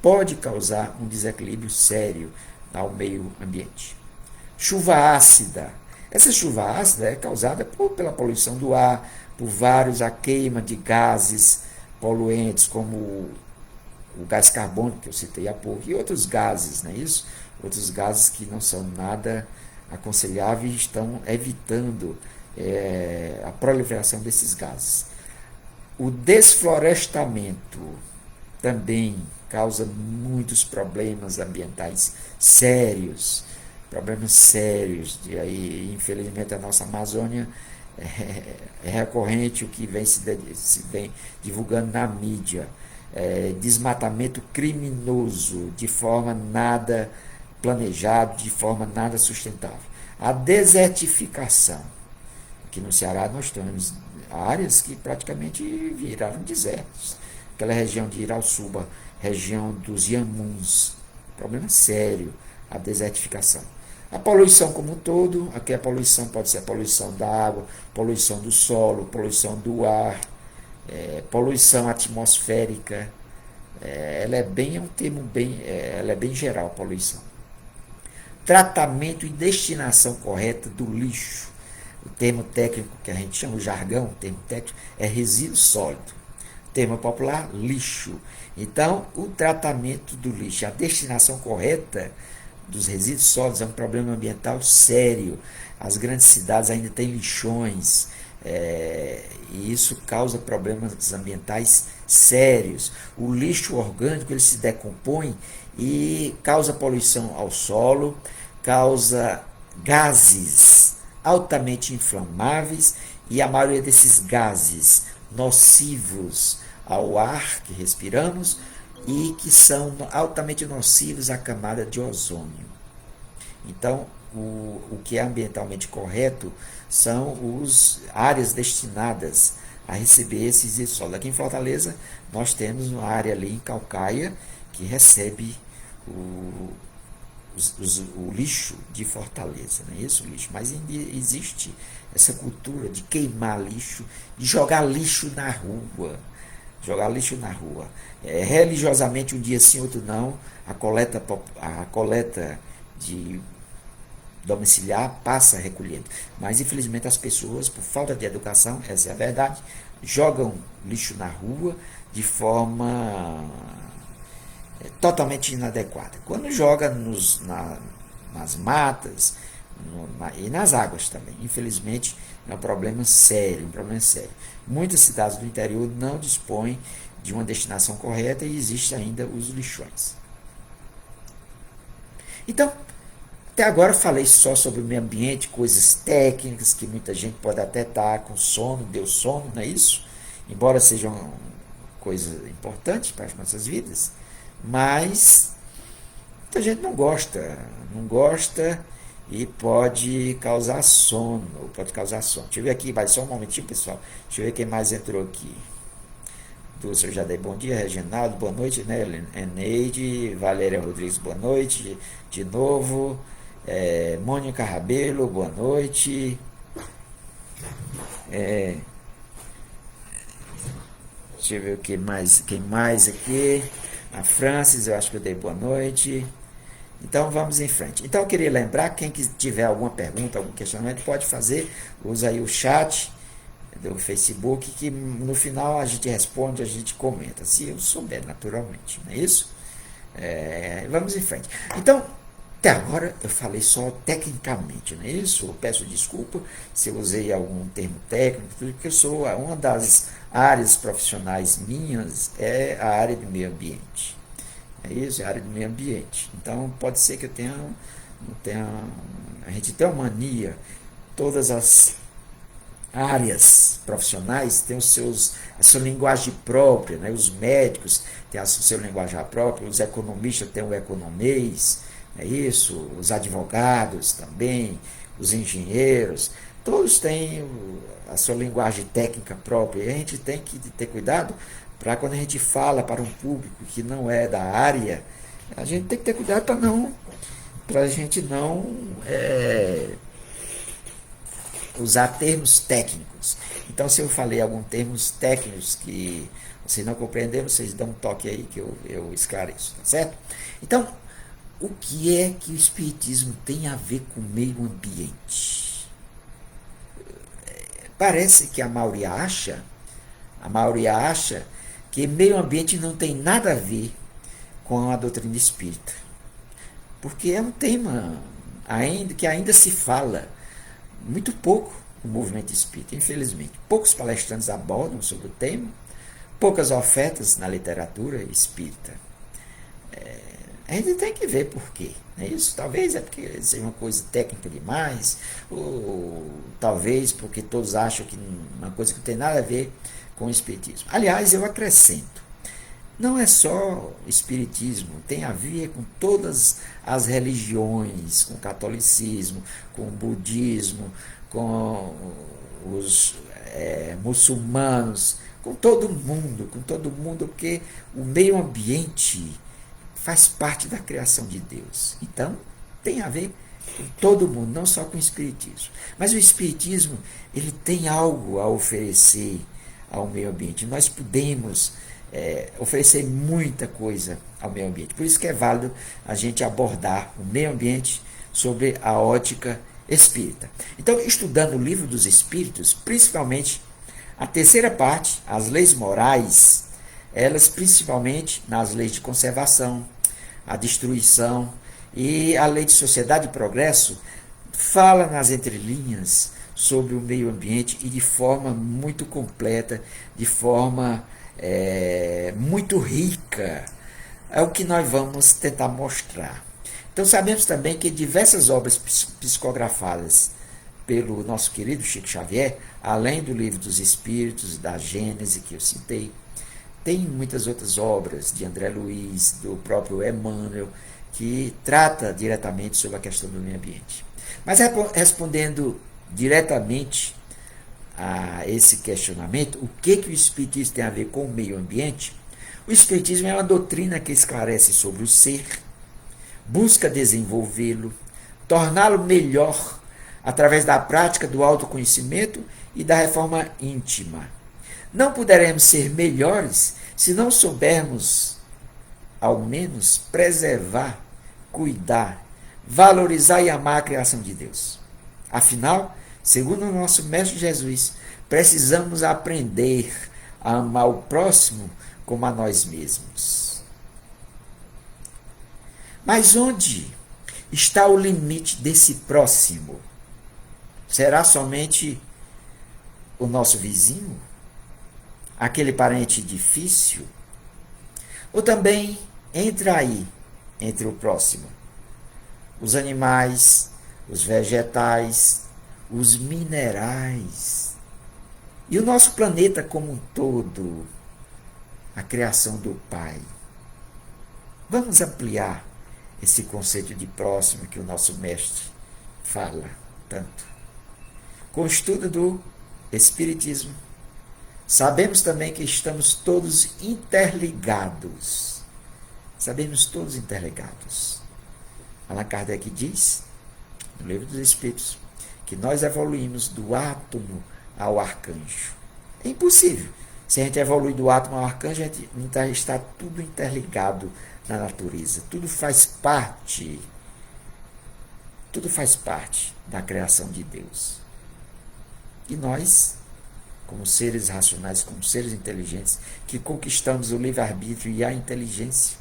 pode causar um desequilíbrio sério ao meio ambiente. Chuva ácida. Essa chuva ácida é causada pela poluição do ar, por a queima de gases poluentes, como o gás carbônico, que eu citei há pouco, e outros gases, não é isso? Outros gases que não são nada aconselháveis e estão evitando a proliferação desses gases. O desflorestamento também causa muitos problemas ambientais sérios, e aí, infelizmente, a nossa Amazônia é recorrente o que vem se vem divulgando na mídia. Desmatamento criminoso, de forma nada planejada, de forma nada sustentável. A desertificação. Aqui no Ceará nós temos áreas que praticamente viraram desertos. Aquela região de Irauçuba, região dos Iamuns, problema sério, a desertificação. A poluição como um todo, aqui a poluição pode ser a poluição da água, poluição do solo, poluição do ar, poluição atmosférica. Ela é bem, é um termo bem, ela é bem geral, poluição. Tratamento e destinação correta do lixo. O termo técnico que a gente chama, o jargão, o termo técnico, é resíduo sólido. Termo popular, lixo. Então, o tratamento do lixo, a destinação correta dos resíduos sólidos é um problema ambiental sério. As grandes cidades ainda têm lixões, e isso causa problemas ambientais sérios. O lixo orgânico ele se decompõe e causa poluição ao solo, causa gases altamente inflamáveis, e a maioria desses gases nocivos ao ar que respiramos e que são altamente nocivos à camada de ozônio. Então, o que é ambientalmente correto são as áreas destinadas a receber esses resíduos. Aqui em Fortaleza, nós temos uma área ali em Caucaia que recebe o lixo de Fortaleza, não é isso? O lixo. Mas ainda existe essa cultura de queimar lixo, de jogar lixo na rua. Jogar lixo na rua. Religiosamente, um dia sim, outro não, a coleta de domiciliar passa recolhendo. Mas, infelizmente, as pessoas, por falta de educação, essa é a verdade, jogam lixo na rua de forma totalmente inadequada. Quando joga nas matas e nas águas também, infelizmente, é um problema sério, Muitas cidades do interior não dispõem de uma destinação correta e existe ainda os lixões. Então, até agora falei só sobre o meio ambiente, coisas técnicas que muita gente pode até estar com sono, deu sono, não é isso? Embora sejam coisas importantes para as nossas vidas, mas muita gente não gosta e pode causar sono, Deixa eu ver aqui, vai só um momentinho, pessoal. Deixa eu ver quem mais entrou aqui. Dulce, eu já dei bom dia. Reginaldo, boa noite, né? Eneide, Valéria Rodrigues, boa noite. De novo. Mônica Rabelo, boa noite. Deixa eu ver quem mais aqui. A Francis, eu acho que eu dei boa noite. Então, vamos em frente. Então, eu queria lembrar, quem tiver alguma pergunta, algum questionamento, pode fazer. Usa aí o chat do Facebook, que no final a gente responde, a gente comenta, se eu souber, naturalmente, não é isso? Vamos em frente. Então, até agora eu falei só tecnicamente, não é isso? Eu peço desculpa se eu usei algum termo técnico, porque uma das áreas profissionais minhas é a área do meio ambiente. É isso, é a área do meio ambiente. Então, pode ser que a gente tenha uma mania, todas as áreas profissionais têm a sua linguagem própria, né? Os médicos têm a sua linguagem própria, os economistas têm o economês, é isso, os advogados também, os engenheiros, todos têm a sua linguagem técnica própria, e a gente tem que ter cuidado para quando a gente fala para um público que não é da área, a gente tem que ter cuidado para a gente não usar termos técnicos. Então, se eu falei alguns termos técnicos que vocês não compreenderam, vocês dão um toque aí que eu esclareço, tá certo? Então, o que é que o Espiritismo tem a ver com o meio ambiente? Parece que a maioria acha que meio ambiente não tem nada a ver com a doutrina espírita. Porque é um tema que ainda se fala muito pouco no movimento espírita, infelizmente. Poucos palestrantes abordam sobre o tema, poucas ofertas na literatura espírita. A gente tem que ver por quê. Não é isso? Talvez é porque seja uma coisa técnica demais, ou talvez porque todos acham que uma coisa que não tem nada a ver com o espiritismo. Aliás, eu acrescento, não é só espiritismo, tem a ver com todas as religiões, com o catolicismo, com o budismo, com os muçulmanos, com todo mundo, porque o meio ambiente faz parte da criação de Deus. Então, tem a ver Todo mundo, não só com o Espiritismo. Mas o Espiritismo, ele tem algo a oferecer ao meio ambiente. Nós podemos oferecer muita coisa ao meio ambiente. Por isso que é válido a gente abordar o meio ambiente sobre a ótica espírita. Então, estudando o Livro dos Espíritos, principalmente a terceira parte, as leis morais, elas principalmente nas leis de conservação, a destruição e a lei de sociedade e progresso, fala nas entrelinhas sobre o meio ambiente e de forma muito completa, de forma muito rica. É o que nós vamos tentar mostrar. Então sabemos também que diversas obras psicografadas pelo nosso querido Chico Xavier, além do Livro dos Espíritos, da Gênese que eu citei, tem muitas outras obras de André Luiz, do próprio Emmanuel, que trata diretamente sobre a questão do meio ambiente. Mas respondendo diretamente a esse questionamento, o que o Espiritismo tem a ver com o meio ambiente? O Espiritismo é uma doutrina que esclarece sobre o ser, busca desenvolvê-lo, torná-lo melhor através da prática do autoconhecimento e da reforma íntima. Não poderemos ser melhores se não soubermos, ao menos, preservar, cuidar, valorizar e amar a criação de Deus. Afinal, segundo o nosso Mestre Jesus, precisamos aprender a amar o próximo como a nós mesmos. Mas onde está o limite desse próximo? Será somente o nosso vizinho? Aquele parente difícil? Ou também entra aí, entre o próximo, os animais, os vegetais, os minerais e o nosso planeta como um todo, a criação do Pai. Vamos ampliar esse conceito de próximo que o nosso mestre fala tanto. Com o estudo do Espiritismo, sabemos também que estamos todos interligados. Sabemos todos interligados. Allan Kardec diz, no Livro dos Espíritos, que nós evoluímos do átomo ao arcanjo. É impossível. Se a gente evolui do átomo ao arcanjo, a gente está tudo interligado na natureza. Tudo faz parte da criação de Deus. E nós, como seres racionais, como seres inteligentes, que conquistamos o livre-arbítrio e a inteligência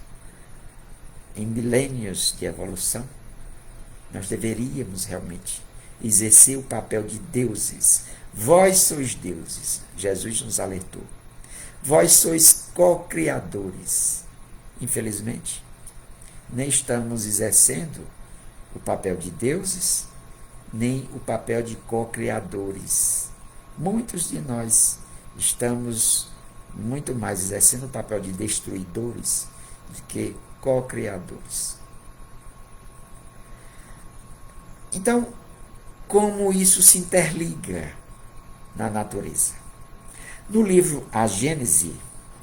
em milênios de evolução, nós deveríamos realmente exercer o papel de deuses. Vós sois deuses, Jesus nos alertou. Vós sois co-criadores. Infelizmente, nem estamos exercendo o papel de deuses, nem o papel de co-criadores. Muitos de nós estamos muito mais exercendo o papel de destruidores do que co-criadores. Então, como isso se interliga na natureza? No livro A Gênese,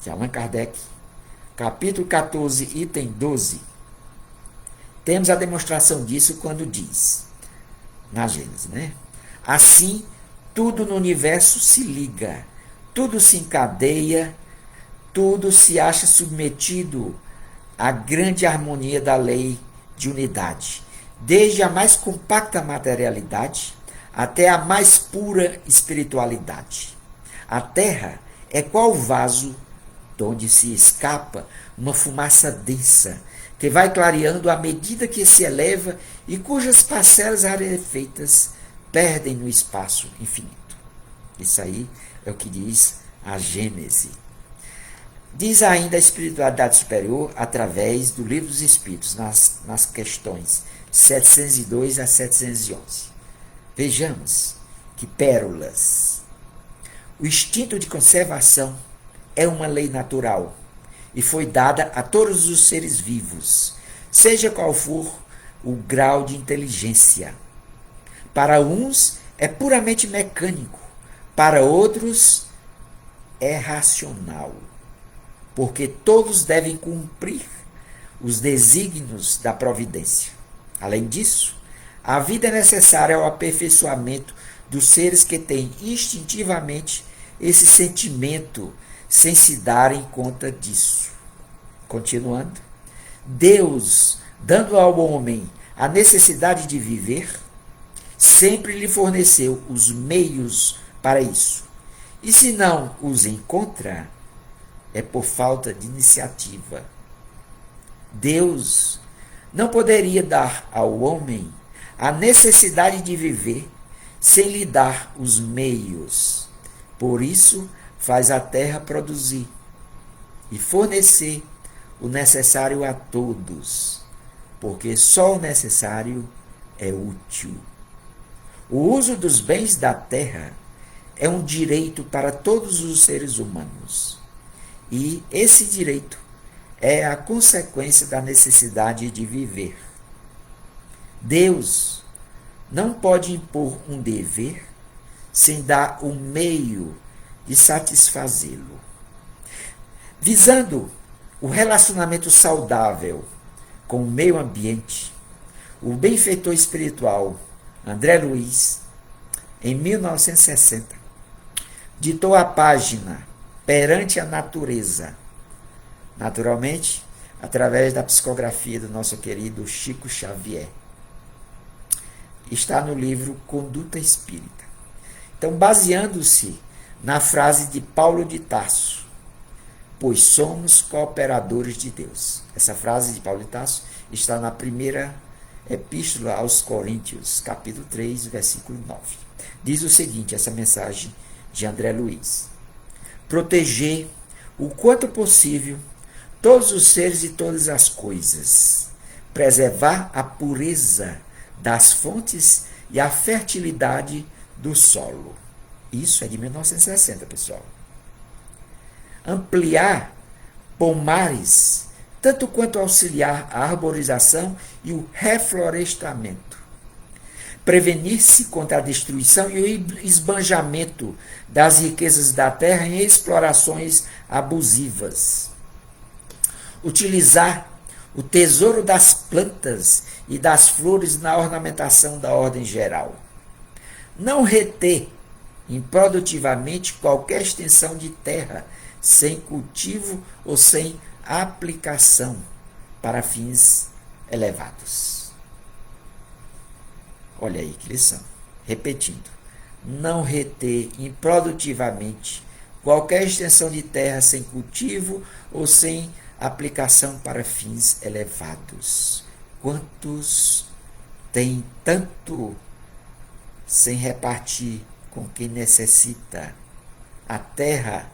de Allan Kardec, capítulo 14, item 12, temos a demonstração disso quando diz, na Gênese, né? Assim, tudo no universo se liga, tudo se encadeia, tudo se acha submetido à grande harmonia da lei de unidade, desde a mais compacta materialidade até a mais pura espiritualidade. A Terra é qual vaso de onde se escapa uma fumaça densa, que vai clareando à medida que se eleva e cujas parcelas rarefeitas perdem no espaço infinito. Isso aí é o que diz a Gênese. Diz ainda a espiritualidade superior através do Livro dos Espíritos, nas questões 702 a 711. Vejamos que pérolas. O instinto de conservação é uma lei natural e foi dada a todos os seres vivos, seja qual for o grau de inteligência. Para uns é puramente mecânico, para outros é racional, porque todos devem cumprir os desígnios da providência. Além disso, A vida é necessária ao aperfeiçoamento dos seres que têm instintivamente esse sentimento sem se darem conta disso. Continuando. Deus, dando ao homem a necessidade de viver, sempre lhe forneceu os meios para isso. E se não os encontra, é por falta de iniciativa. Deus não poderia dar ao homem a necessidade de viver sem lhe dar os meios. Por isso, faz a terra produzir e fornecer o necessário a todos, porque só o necessário é útil. O uso dos bens da terra é um direito para todos os seres humanos. E esse direito é a consequência da necessidade de viver. Deus não pode impor um dever sem dar o meio de satisfazê-lo. Visando o relacionamento saudável com o meio ambiente, o benfeitor espiritual André Luiz, em 1960, ditou a página Perante a Natureza, naturalmente, através da psicografia do nosso querido Chico Xavier. Está no livro Conduta Espírita. Então, baseando-se na frase de Paulo de Tarso, pois somos cooperadores de Deus. Essa frase de Paulo de Tarso está na primeira Epístola aos Coríntios, capítulo 3, versículo 9. Diz o seguinte, essa mensagem de André Luiz: proteger o quanto possível todos os seres e todas as coisas, preservar a pureza das fontes e a fertilidade do solo. Isso é de 1960, pessoal. Ampliar pomares, tanto quanto auxiliar a arborização e o reflorestamento. Prevenir-se contra a destruição e o esbanjamento das riquezas da terra em explorações abusivas. Utilizar o tesouro das plantas e das flores na ornamentação da ordem geral. Não reter improdutivamente qualquer extensão de terra sem cultivo ou sem aplicação para fins elevados. Olha aí que lição. Repetindo. Não reter improdutivamente qualquer extensão de terra sem cultivo ou sem aplicação para fins elevados. Quantos têm tanto sem repartir com quem necessita? A terra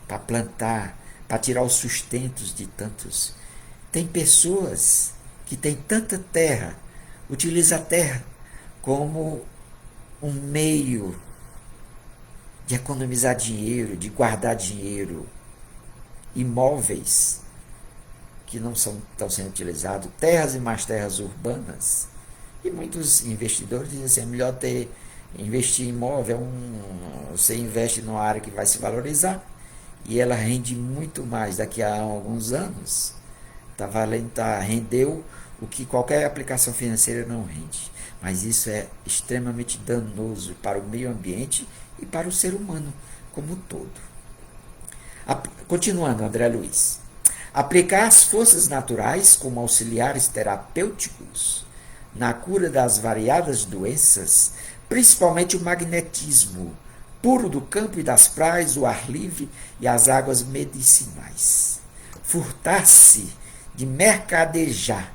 para plantar, para tirar os sustentos de tantos. Tem pessoas que têm tanta terra, utiliza a terra como um meio de economizar dinheiro, de guardar dinheiro. Imóveis que não estão sendo utilizados, terras e mais terras urbanas. E muitos investidores dizem assim, é melhor investir em imóvel, você investe numa área que vai se valorizar e ela rende muito mais daqui a alguns anos. Rendeu o que qualquer aplicação financeira não rende. Mas isso é extremamente danoso para o meio ambiente e para o ser humano como um todo. Continuando, André Luiz. Aplicar as forças naturais como auxiliares terapêuticos na cura das variadas doenças, principalmente o magnetismo puro do campo e das praias, o ar livre e as águas medicinais. Furtar-se de mercadejar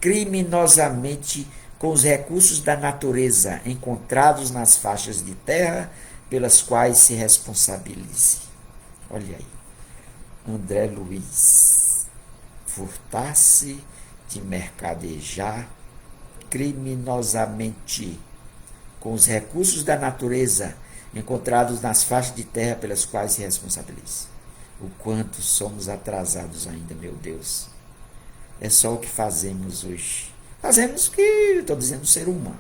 criminosamente com os recursos da natureza encontrados nas faixas de terra pelas quais se responsabilize. Olha aí, André Luiz. Furtar-se de mercadejar criminosamente com os recursos da natureza encontrados nas faixas de terra pelas quais se responsabilize. O quanto somos atrasados ainda, meu Deus. É só o que fazemos hoje. Fazemos o que estou dizendo, ser humano.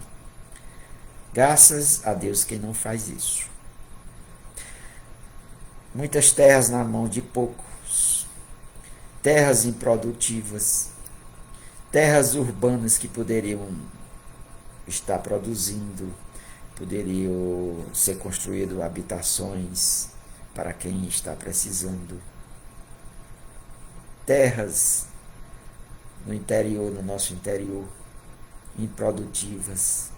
Graças a Deus quem não faz isso. Muitas terras na mão de poucos. Terras improdutivas. Terras urbanas que poderiam estar produzindo, poderiam ser construídas habitações para quem está precisando, terras no interior, no nosso interior, improdutivas.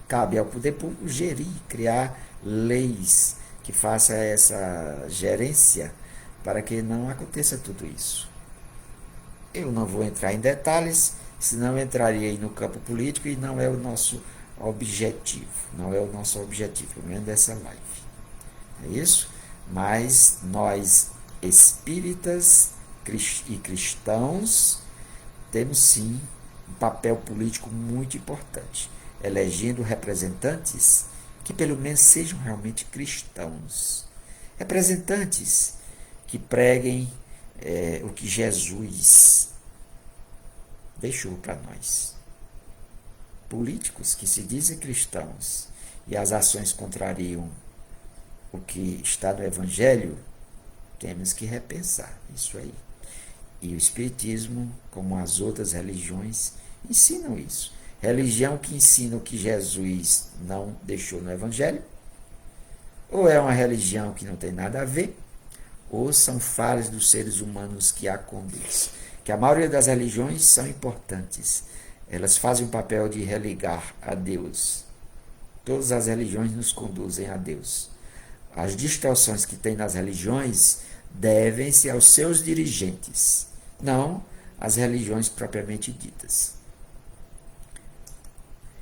Cabe ao poder público gerir, criar leis que façam essa gerência para que não aconteça tudo isso. Eu não vou entrar em detalhes, senão eu entraria no campo político e não é o nosso objetivo. Não é o nosso objetivo, pelo menos dessa live. É isso? Mas nós, espíritas e cristãos, temos sim um papel político muito importante, elegendo representantes que pelo menos sejam realmente cristãos, representantes que preguem o que Jesus deixou para nós. Políticos que se dizem cristãos e as ações contrariam o que está no Evangelho, temos que repensar isso aí. E o Espiritismo, como as outras religiões, ensinam isso. Religião que ensina o que Jesus não deixou no Evangelho, ou é uma religião que não tem nada a ver, ou são falhas dos seres humanos que a conduzem. Que a maioria das religiões são importantes. Elas fazem o papel de religar a Deus. Todas as religiões nos conduzem a Deus. As distorções que tem nas religiões devem-se aos seus dirigentes, não às religiões propriamente ditas.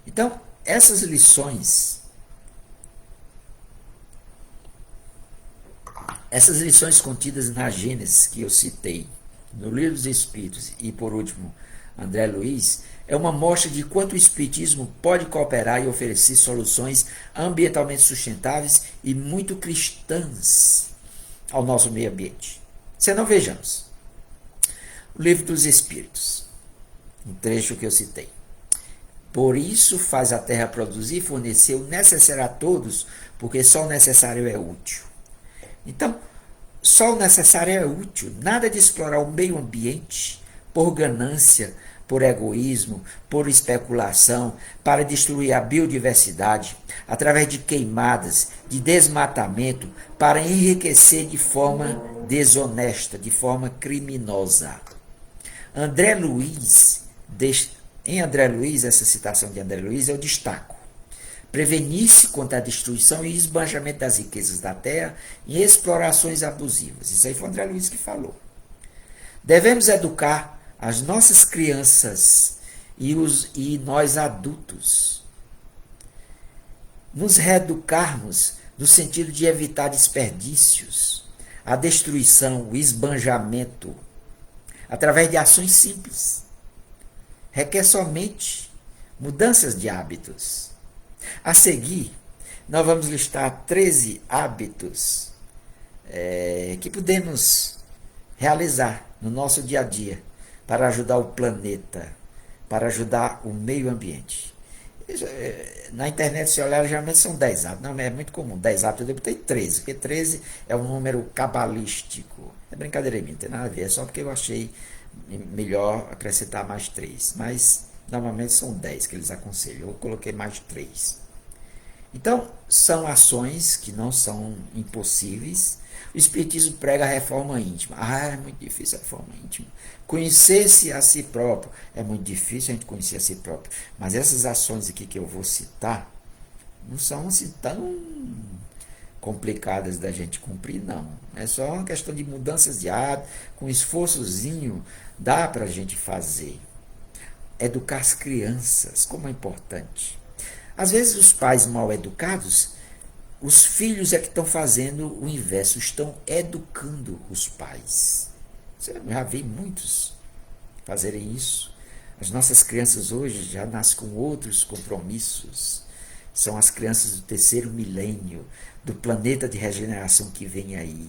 Então, essas lições contidas na Gênesis que eu citei, no Livro dos Espíritos e, por último, André Luiz, é uma mostra de quanto o Espiritismo pode cooperar e oferecer soluções ambientalmente sustentáveis e muito cristãs ao nosso meio ambiente. Senão, vejamos. O Livro dos Espíritos, um trecho que eu citei. Por isso faz a terra produzir e fornecer o necessário a todos, porque só o necessário é útil. Então, só o necessário é útil. Nada de explorar o meio ambiente por ganância, por egoísmo, por especulação, para destruir a biodiversidade, através de queimadas, de desmatamento, para enriquecer de forma desonesta, de forma criminosa. André Luiz, em André Luiz, essa citação de André Luiz, eu destaco. Prevenir-se contra a destruição e esbanjamento das riquezas da terra e explorações abusivas. Isso aí foi André Luiz que falou. Devemos educar as nossas crianças e nós adultos. Nos reeducarmos no sentido de evitar desperdícios, a destruição, o esbanjamento, através de ações simples. Requer somente mudanças de hábitos. A seguir, nós vamos listar 13 hábitos que podemos realizar no nosso dia a dia para ajudar o planeta, para ajudar o meio ambiente. Na internet, se olhar, geralmente são 10 hábitos. Não é muito comum, 10 hábitos. Eu botei 13, porque 13 é um número cabalístico. É brincadeira minha, não tem nada a ver. É só porque eu achei melhor acrescentar mais 3. Mas, normalmente, são 10 que eles aconselham. Eu coloquei mais 3. Então, são ações que não são impossíveis. O Espiritismo prega a reforma íntima. É muito difícil a reforma íntima. Conhecer-se a si próprio. É muito difícil a gente conhecer a si próprio. Mas essas ações aqui que eu vou citar não são assim tão complicadas da gente cumprir, não. É só uma questão de mudanças de hábito, com esforçozinho, dá para a gente fazer. Educar as crianças, como é importante. Às vezes os pais mal educados, os filhos é que estão fazendo o inverso, estão educando os pais. Você já vi muitos fazerem isso. As nossas crianças hoje já nascem com outros compromissos. São as crianças do terceiro milênio, do planeta de regeneração que vem aí.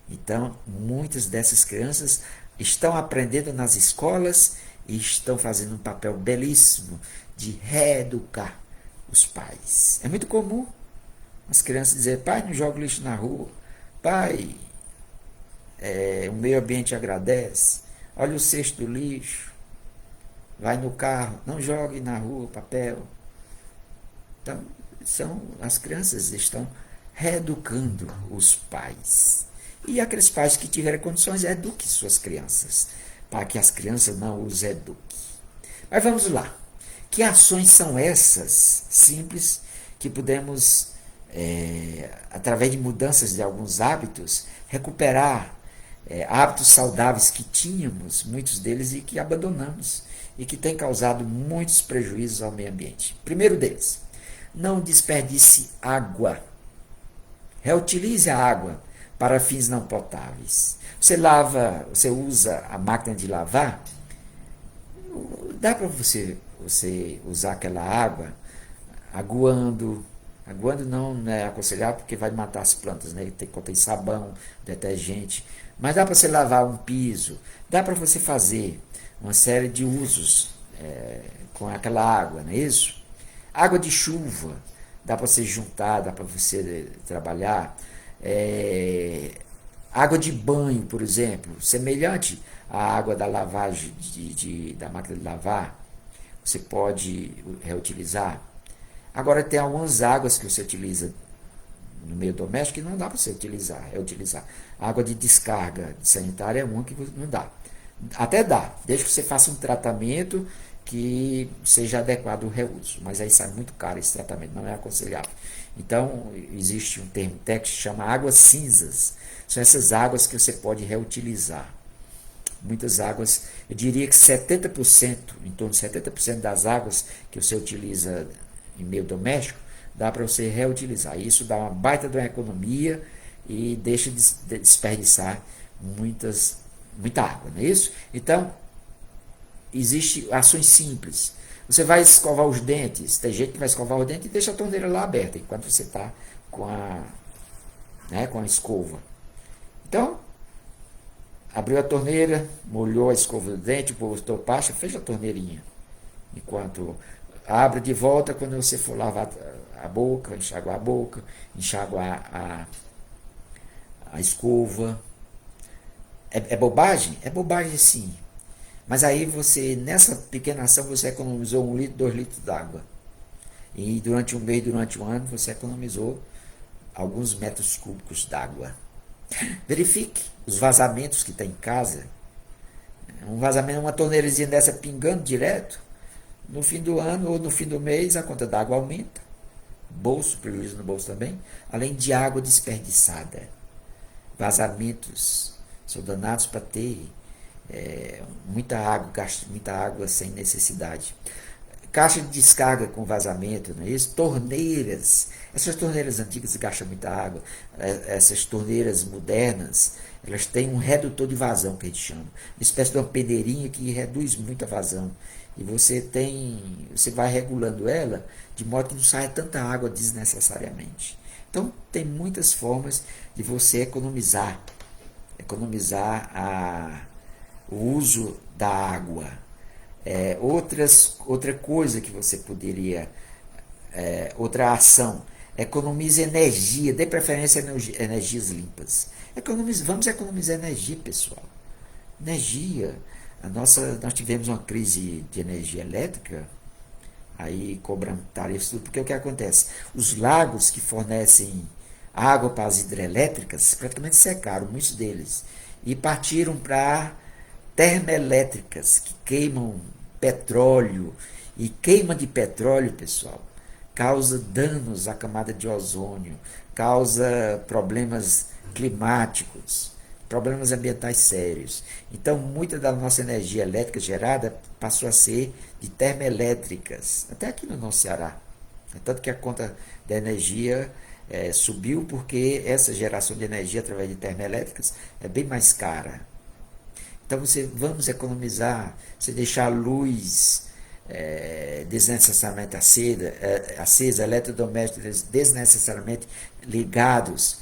Então, muitas dessas crianças estão aprendendo nas escolas e estão fazendo um papel belíssimo de reeducar os pais. É muito comum as crianças dizerem: pai, não joga lixo na rua, pai, o meio ambiente agradece, olha o cesto do lixo. vai no carro, não jogue na rua papel. Então, as crianças estão reeducando os pais. E aqueles pais que tiverem condições, eduquem suas crianças, para que as crianças não os eduquem. Mas vamos lá. Que ações são essas, simples, que podemos, através de mudanças de alguns hábitos, recuperar hábitos saudáveis que tínhamos, muitos deles, e que abandonamos, e que têm causado muitos prejuízos ao meio ambiente. Primeiro deles, não desperdice água. Reutilize a água para fins não potáveis. Você usa a máquina de lavar, dá para você usar aquela água aguando. Aguando não é aconselhável porque vai matar as plantas, né? Contém sabão, detergente. Mas dá para você lavar um piso, dá para você fazer uma série de usos com aquela água, não é isso? Água de chuva, dá para você juntar, dá para você trabalhar. Água de banho, por exemplo, semelhante à água da lavagem da máquina de lavar, você pode reutilizar. Agora tem algumas águas que você utiliza no meio doméstico que não dá para você reutilizar. A água de descarga sanitária é uma que não dá. Até dá, desde que você faça um tratamento que seja adequado ao reuso, mas aí sai muito caro esse tratamento, não é aconselhável. Então, existe um termo técnico que se chama águas cinzas. São essas águas que você pode reutilizar. Muitas águas, eu diria que 70%, em torno de 70% das águas que você utiliza em meio doméstico, dá para você reutilizar. Isso dá uma baita de uma economia e deixa de desperdiçar muita água, não é isso? Então, existem ações simples. Você vai escovar os dentes, tem gente que vai escovar os dentes e deixa a torneira lá aberta, enquanto você está com a escova. Então, abriu a torneira, molhou a escova do dente, botou pasta, fecha a torneirinha. Enquanto abre de volta quando você for lavar a boca, enxaguar a boca, enxaguar a escova. É bobagem? É bobagem sim. Mas aí você, nessa pequena ação, você economizou 1 litro, 2 litros d'água. E durante um mês, durante um ano, você economizou alguns metros cúbicos d'água. Verifique os vazamentos que tem em casa. Um vazamento, uma torneirazinha dessa pingando direto. No fim do ano ou no fim do mês, a conta d'água aumenta. Prejuízo no bolso também. Além de água desperdiçada. Vazamentos são danados para ter muita água, gasta muita água sem necessidade. Caixa de descarga com vazamento, não é isso? Torneiras. Essas torneiras antigas gastam muita água. Essas torneiras modernas, elas têm um redutor de vazão, que a gente chama. Uma espécie de uma peneirinha que reduz muito a vazão. E você vai regulando ela de modo que não saia tanta água desnecessariamente. Então, tem muitas formas de você economizar o uso da água. Outra coisa que você poderia, outra ação, economize energia, dê preferência a energias limpas. Vamos economizar energia, pessoal. Energia. Nós tivemos uma crise de energia elétrica, aí cobrando tarifas, tudo, porque o que acontece? Os lagos que fornecem água para as hidrelétricas praticamente secaram, muitos deles, e partiram para termoelétricas que queimam petróleo. E queima de petróleo, pessoal, causa danos à camada de ozônio, causa problemas climáticos, problemas ambientais sérios. Então, muita da nossa energia elétrica gerada passou a ser de termoelétricas, até aqui no nosso Ceará. Tanto que a conta da energia subiu porque essa geração de energia através de termoelétricas é bem mais cara. Então, vamos economizar, você deixar a luz desnecessariamente acesa, eletrodomésticos desnecessariamente ligados.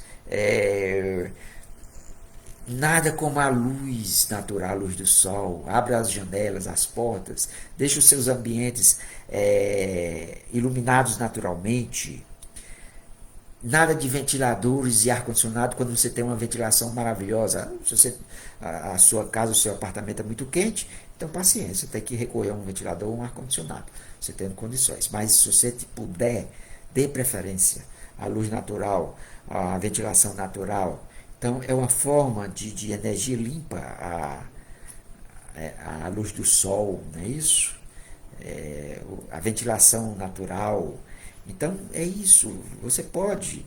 Nada como a luz natural, a luz do sol. Abra as janelas, as portas, deixe os seus ambientes iluminados naturalmente. Nada de ventiladores e ar-condicionado quando você tem uma ventilação maravilhosa. Se você, a sua casa, o seu apartamento é muito quente, então paciência, tem que recorrer a um ventilador ou um ar-condicionado, você tendo condições. Mas se você puder, dê preferência à luz natural, à ventilação natural. Então é uma forma de energia limpa a luz do sol, não é isso? A ventilação natural. Então é isso, você pode,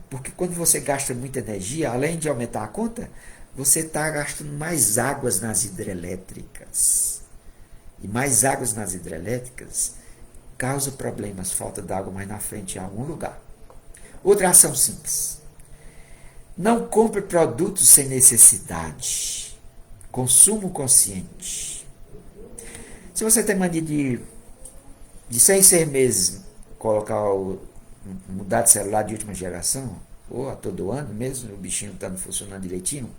porque quando você gasta muita energia, além de aumentar a conta, você está gastando mais águas nas hidrelétricas. E mais águas nas hidrelétricas causa problemas, falta d'água mais na frente em algum lugar. Outra ação simples. Não compre produtos sem necessidade. Consumo consciente. Se você tem mania de 6 meses mudar de celular de última geração, ou a todo ano, mesmo o bichinho estando funcionando direitinho,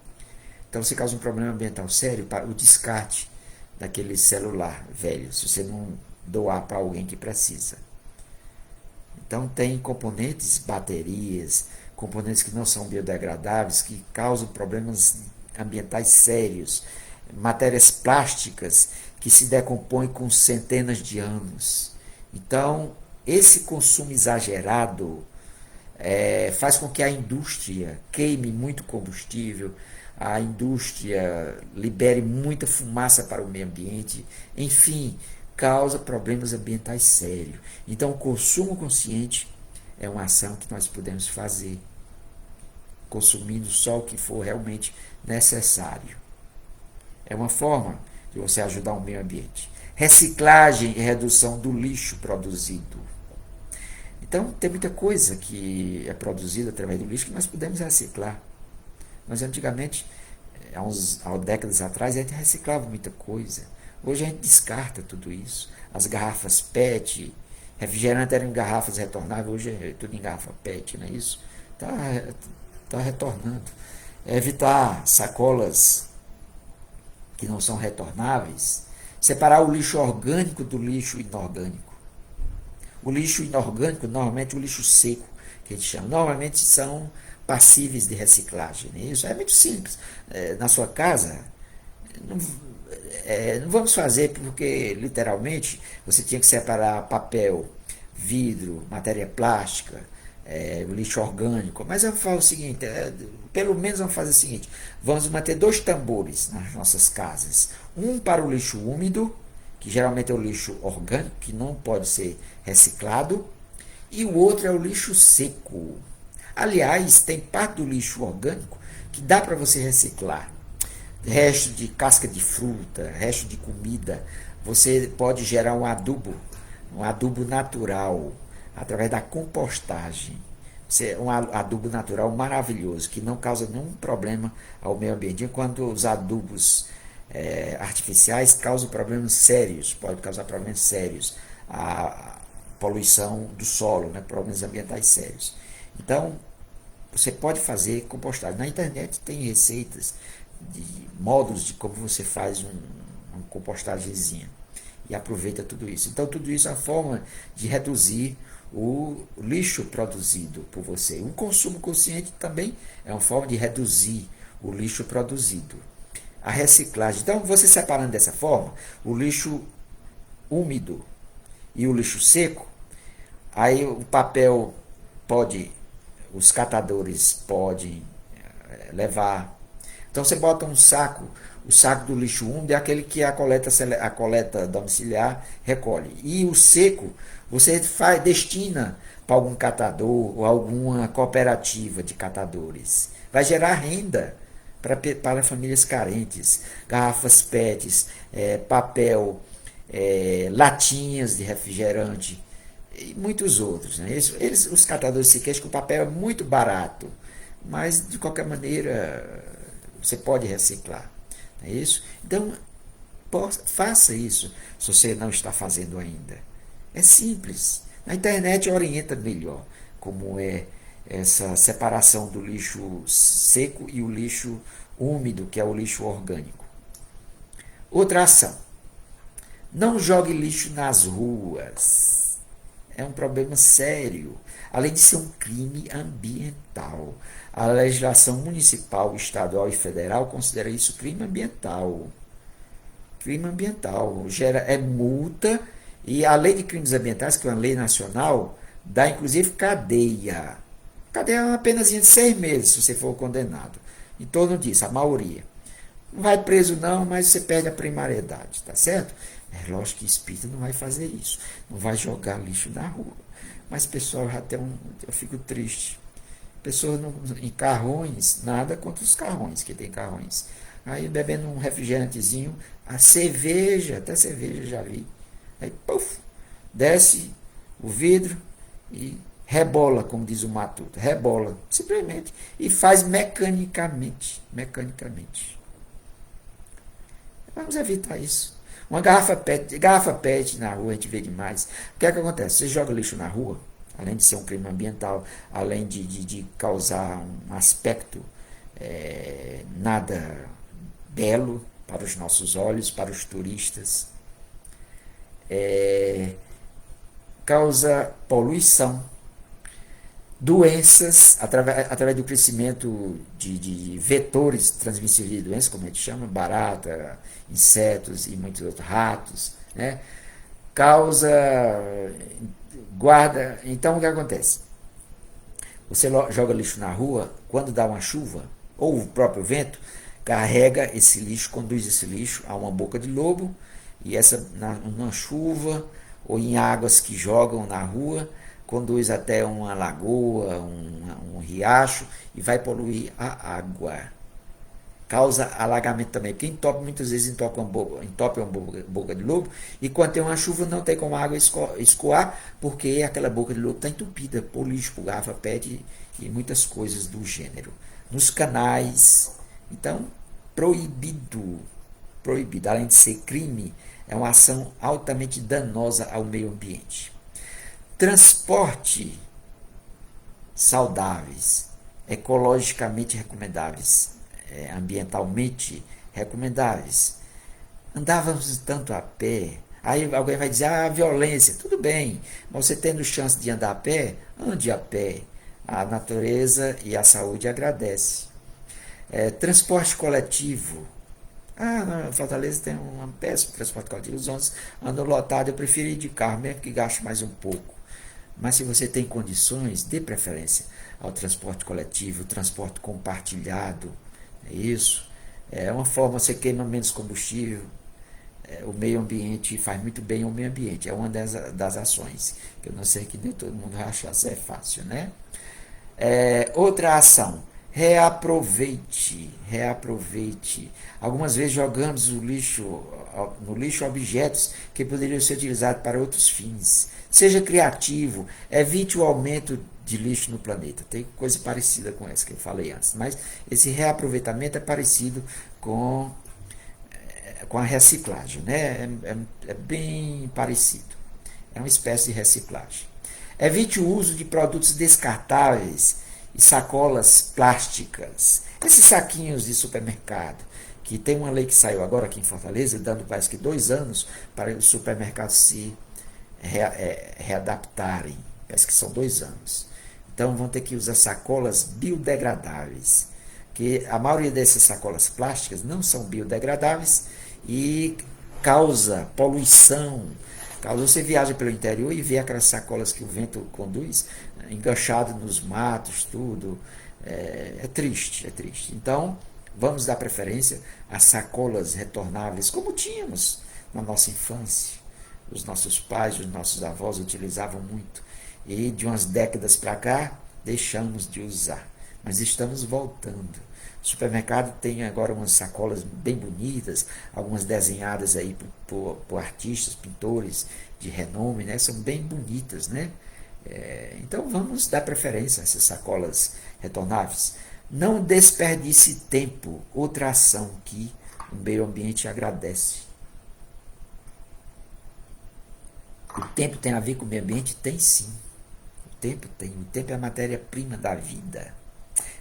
então você causa um problema ambiental sério para o descarte daquele celular velho, se você não doar para alguém que precisa. Então tem componentes, baterias, componentes que não são biodegradáveis, que causam problemas ambientais sérios, matérias plásticas que se decompõem com centenas de anos. Então, esse consumo exagerado faz com que a indústria queime muito combustível, a indústria libere muita fumaça para o meio ambiente, enfim, causa problemas ambientais sérios. Então, o consumo consciente é uma ação que nós podemos fazer, consumindo só o que for realmente necessário. É uma forma de você ajudar o meio ambiente. Reciclagem e redução do lixo produzido. Então, tem muita coisa que é produzida através do lixo que nós podemos reciclar. Nós antigamente, há décadas atrás, a gente reciclava muita coisa. Hoje a gente descarta tudo isso. As garrafas PET, refrigerante era em garrafas retornáveis, hoje é tudo em garrafa PET, não é isso? Está retornando. Evitar sacolas que não são retornáveis. Separar o lixo orgânico do lixo inorgânico. O lixo inorgânico, normalmente o lixo seco, que a gente chama, normalmente são passíveis de reciclagem. Né? Isso é muito simples. Na sua casa, não vamos fazer porque, literalmente, você tinha que separar papel, vidro, matéria plástica, o lixo orgânico. Mas eu falo o seguinte, pelo menos vamos fazer o seguinte, vamos manter 2 tambores nas nossas casas. Um para o lixo úmido, que geralmente é o lixo orgânico, que não pode ser reciclado, e o outro é o lixo seco. Aliás, tem parte do lixo orgânico que dá para você reciclar. Resto de casca de fruta, resto de comida, você pode gerar um adubo natural, através da compostagem. Um adubo natural maravilhoso, que não causa nenhum problema ao meio ambiente, enquanto os adubos artificiais causam problemas sérios, pode causar problemas sérios, a poluição do solo, né, problemas ambientais sérios. Então, você pode fazer compostagem. Na internet tem receitas de módulos de como você faz uma compostagemzinha e aproveita tudo isso. Então, tudo isso é uma forma de reduzir o lixo produzido por você. O consumo consciente também é uma forma de reduzir o lixo produzido. A reciclagem. Então, você separando dessa forma, o lixo úmido e o lixo seco, aí o papel os catadores podem levar. Então, você bota um saco, o saco do lixo úmido é aquele que a coleta domiciliar recolhe. E o seco, você destina para algum catador ou alguma cooperativa de catadores. Vai gerar renda para famílias carentes. Garrafas PETs, papel, latinhas de refrigerante e muitos outros. Né? Os catadores se queixam que o papel é muito barato, mas de qualquer maneira você pode reciclar. Não é isso? Então, faça isso se você não está fazendo ainda. É simples. A internet orienta melhor como é essa separação do lixo seco e o lixo úmido, que é o lixo orgânico. Outra ação. Não jogue lixo nas ruas. é um problema sério, além de ser um crime ambiental. A legislação municipal, estadual e federal considera isso crime ambiental. Crime ambiental é multa, e a lei de crimes ambientais, que é uma lei nacional, dá inclusive cadeia. Cadeia é uma penazinha de 6 meses se você for condenado. Em torno disso, a maioria. Não vai preso não, mas você perde a primariedade, tá certo? É lógico que espírita não vai fazer isso. Não vai jogar lixo na rua. Mas, pessoal, eu fico triste. Pessoas em carrões, nada contra os carrões, que tem carrões. Aí bebendo um refrigerantezinho, a cerveja, até cerveja já vi. Aí, puf, desce o vidro e rebola, como diz o Matuto, rebola, simplesmente. E faz mecanicamente. Vamos evitar isso. Uma garrafa PET na rua a gente vê demais. O que é que acontece? Você joga lixo na rua, além de ser um crime ambiental, além de causar um aspecto nada belo para os nossos olhos, para os turistas, causa poluição, doenças, através do crescimento de vetores transmissíveis de doenças, como a gente chama, barata, insetos e muitos outros, ratos, né? Causa, guarda. Então, o que acontece? Você joga lixo na rua, quando dá uma chuva, ou o próprio vento, carrega esse lixo, conduz esse lixo a uma boca de lobo, e numa chuva, ou em águas que jogam na rua, conduz até uma lagoa, um riacho, e vai poluir a água. Causa alagamento também, porque muitas vezes entope uma boca de lobo, e quando tem uma chuva não tem como a água escoar, porque aquela boca de lobo está entupida por lixo, por garrafa PET e muitas coisas do gênero. Nos canais, então, proibido, além de ser crime, é uma ação altamente danosa ao meio ambiente. Transporte saudáveis, ecologicamente recomendáveis, ambientalmente recomendáveis. Andávamos tanto a pé. Aí alguém vai dizer, a violência. Tudo bem, mas você tendo chance de andar a pé, ande a pé. A natureza e a saúde agradece. Transporte coletivo. Na Fortaleza tem um péssimo transporte coletivo. Os ônibus andam lotados. Eu prefiro ir de carro, mesmo que gaste mais um pouco. Mas se você tem condições, dê preferência ao transporte coletivo, transporte compartilhado. É isso. É uma forma, você queima menos combustível. O meio ambiente faz muito bem ao meio ambiente. É uma das ações. Que eu não sei que nem todo mundo vai achar se é fácil, né? Outra ação. Reaproveite. Algumas vezes jogamos no lixo objetos que poderiam ser utilizados para outros fins. Seja criativo, evite o aumento de lixo no planeta. Tem coisa parecida com essa que eu falei antes, mas esse reaproveitamento é parecido com a reciclagem, né? É bem parecido. É uma espécie de reciclagem. Evite o uso de produtos descartáveis e sacolas plásticas. Esses saquinhos de supermercado, que tem uma lei que saiu agora aqui em Fortaleza, dando parece que 2 anos para os supermercados se readaptarem. Parece que são 2 anos. Então vão ter que usar sacolas biodegradáveis, que a maioria dessas sacolas plásticas não são biodegradáveis e causa poluição. Caso você viaja pelo interior e vê aquelas sacolas que o vento conduz, enganchado nos matos, tudo, é triste. Então, vamos dar preferência a sacolas retornáveis, como tínhamos na nossa infância. Os nossos pais, os nossos avós utilizavam muito. E de umas décadas para cá, deixamos de usar. Mas estamos voltando. O supermercado tem agora umas sacolas bem bonitas, algumas desenhadas aí por artistas, pintores de renome, né? São bem bonitas, né? Então vamos dar preferência a essas sacolas retornáveis. Não desperdice tempo, outra ação que o meio ambiente agradece. O tempo tem a ver com o meio ambiente? Tem sim. O tempo é a matéria-prima da vida.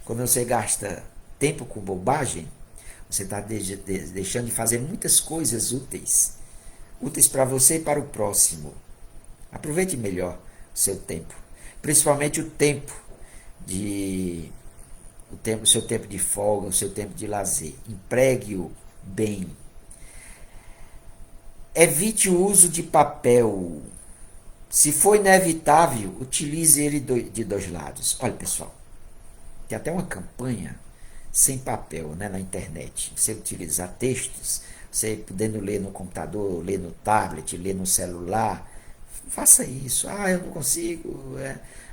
Quando você gasta tempo com bobagem, você está deixando de fazer muitas coisas úteis para você e para o próximo. Aproveite melhor seu tempo. Principalmente o seu tempo de folga, o seu tempo de lazer. Empregue-o bem. Evite o uso de papel. Se for inevitável, utilize ele de dois lados. Olha, pessoal, tem até uma campanha sem papel, né, na internet. Você utilizar textos, você podendo ler no computador, ler no tablet, ler no celular. Faça isso. Ah, eu não consigo.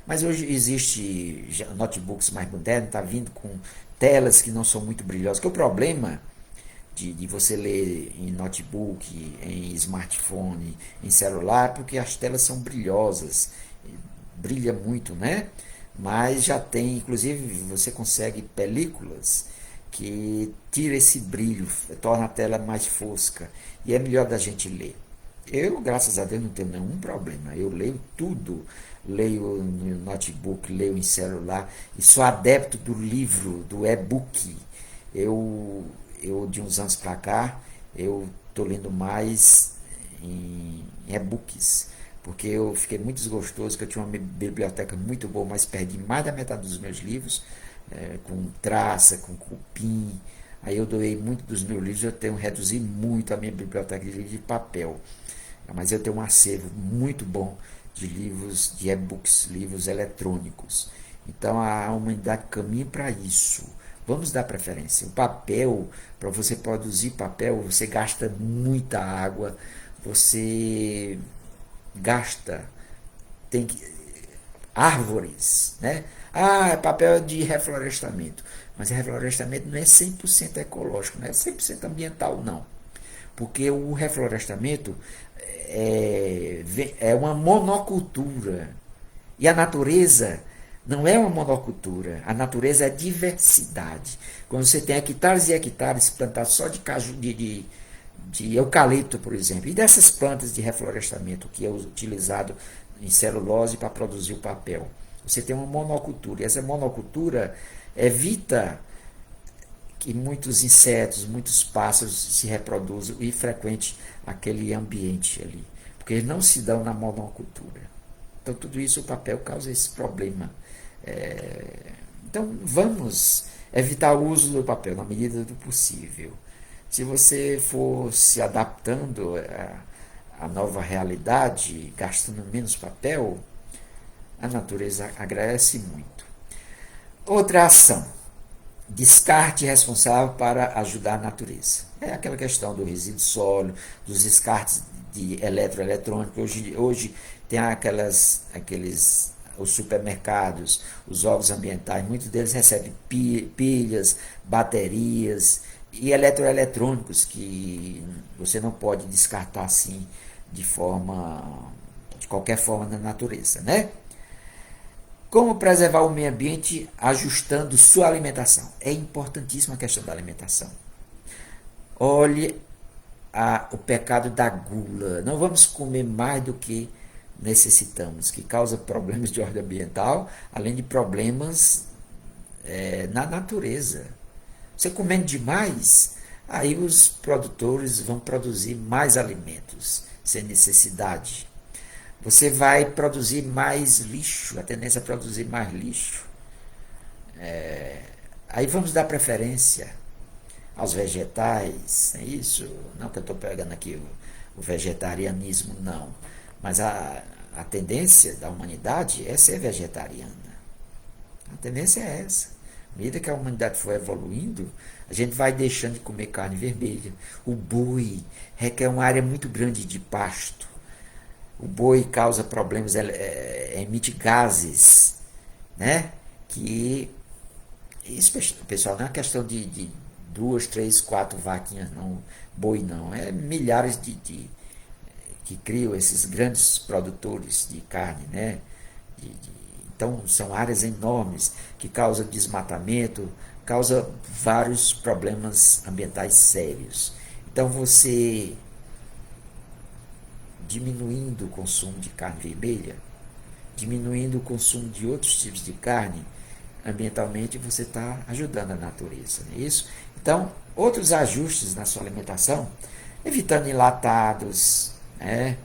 Mas hoje existe notebooks mais modernos, está vindo com telas que não são muito brilhosas. Que o problema de você ler em notebook, em smartphone, em celular, porque as telas são brilhosas, brilha muito, né? Mas já tem, inclusive, você consegue películas que tira esse brilho, torna a tela mais fosca, e é melhor da gente ler. Eu, graças a Deus, não tenho nenhum problema. Eu leio tudo. Leio no notebook, leio em celular. E sou adepto do livro, do e-book. De uns anos para cá, eu estou lendo mais em e-books. Porque eu fiquei muito desgostoso, que eu tinha uma biblioteca muito boa, mas perdi mais da metade dos meus livros, com traça, com cupim. Aí eu doei muito dos meus livros, eu tenho reduzido muito a minha biblioteca de livros de papel. Mas eu tenho um acervo muito bom de livros, de e-books, livros eletrônicos. Então a humanidade caminha para isso. Vamos dar preferência. O papel, para você produzir papel, você gasta muita água, você gasta, tem que, árvores, né? Ah, é papel de reflorestamento. Mas reflorestamento não é 100% ecológico, não é 100% ambiental, não. Porque o reflorestamento é uma monocultura. E a natureza não é uma monocultura. A natureza é diversidade. Quando você tem hectares e hectares plantados só de caju, de eucalipto, por exemplo, e dessas plantas de reflorestamento que é utilizado em celulose para produzir o papel, você tem uma monocultura. E essa monocultura evita que muitos insetos, muitos pássaros se reproduzam e frequentem aquele ambiente ali, porque eles não se dão na monocultura. Então tudo isso, o papel causa esse problema. Então vamos evitar o uso do papel na medida do possível. Se você for se adaptando à nova realidade, gastando menos papel, a natureza agradece muito. Outra ação: descarte responsável para ajudar a natureza. É aquela questão do resíduo sólido, dos descartes de eletroeletrônico. Hoje tem os supermercados, os órgãos ambientais, muitos deles recebem pilhas, baterias e eletroeletrônicos que você não pode descartar assim de qualquer forma na natureza, né? Como preservar o meio ambiente ajustando sua alimentação? É importantíssima a questão da alimentação. Olhe o pecado da gula. Não vamos comer mais do que necessitamos, que causa problemas de ordem ambiental, além de problemas na natureza. Você comendo demais, aí os produtores vão produzir mais alimentos, sem necessidade. Você vai produzir mais lixo, a tendência é produzir mais lixo. Aí vamos dar preferência aos vegetais, é isso? Não que eu estou pegando aqui o vegetarianismo, não. Mas a tendência da humanidade é ser vegetariana. A tendência é essa. À medida que a humanidade for evoluindo, a gente vai deixando de comer carne vermelha. O boi requer uma área muito grande de pasto. O boi causa problemas, emite gases, né? Que isso, pessoal, não é questão de 2, 3, 4 vaquinhas, não, boi não. É milhares que criam esses grandes produtores de carne, né? Então, são áreas enormes que causam desmatamento, causam vários problemas ambientais sérios. Então, você diminuindo o consumo de carne vermelha, diminuindo o consumo de outros tipos de carne, ambientalmente você está ajudando a natureza, não é isso? Então, outros ajustes na sua alimentação, evitando enlatados, né?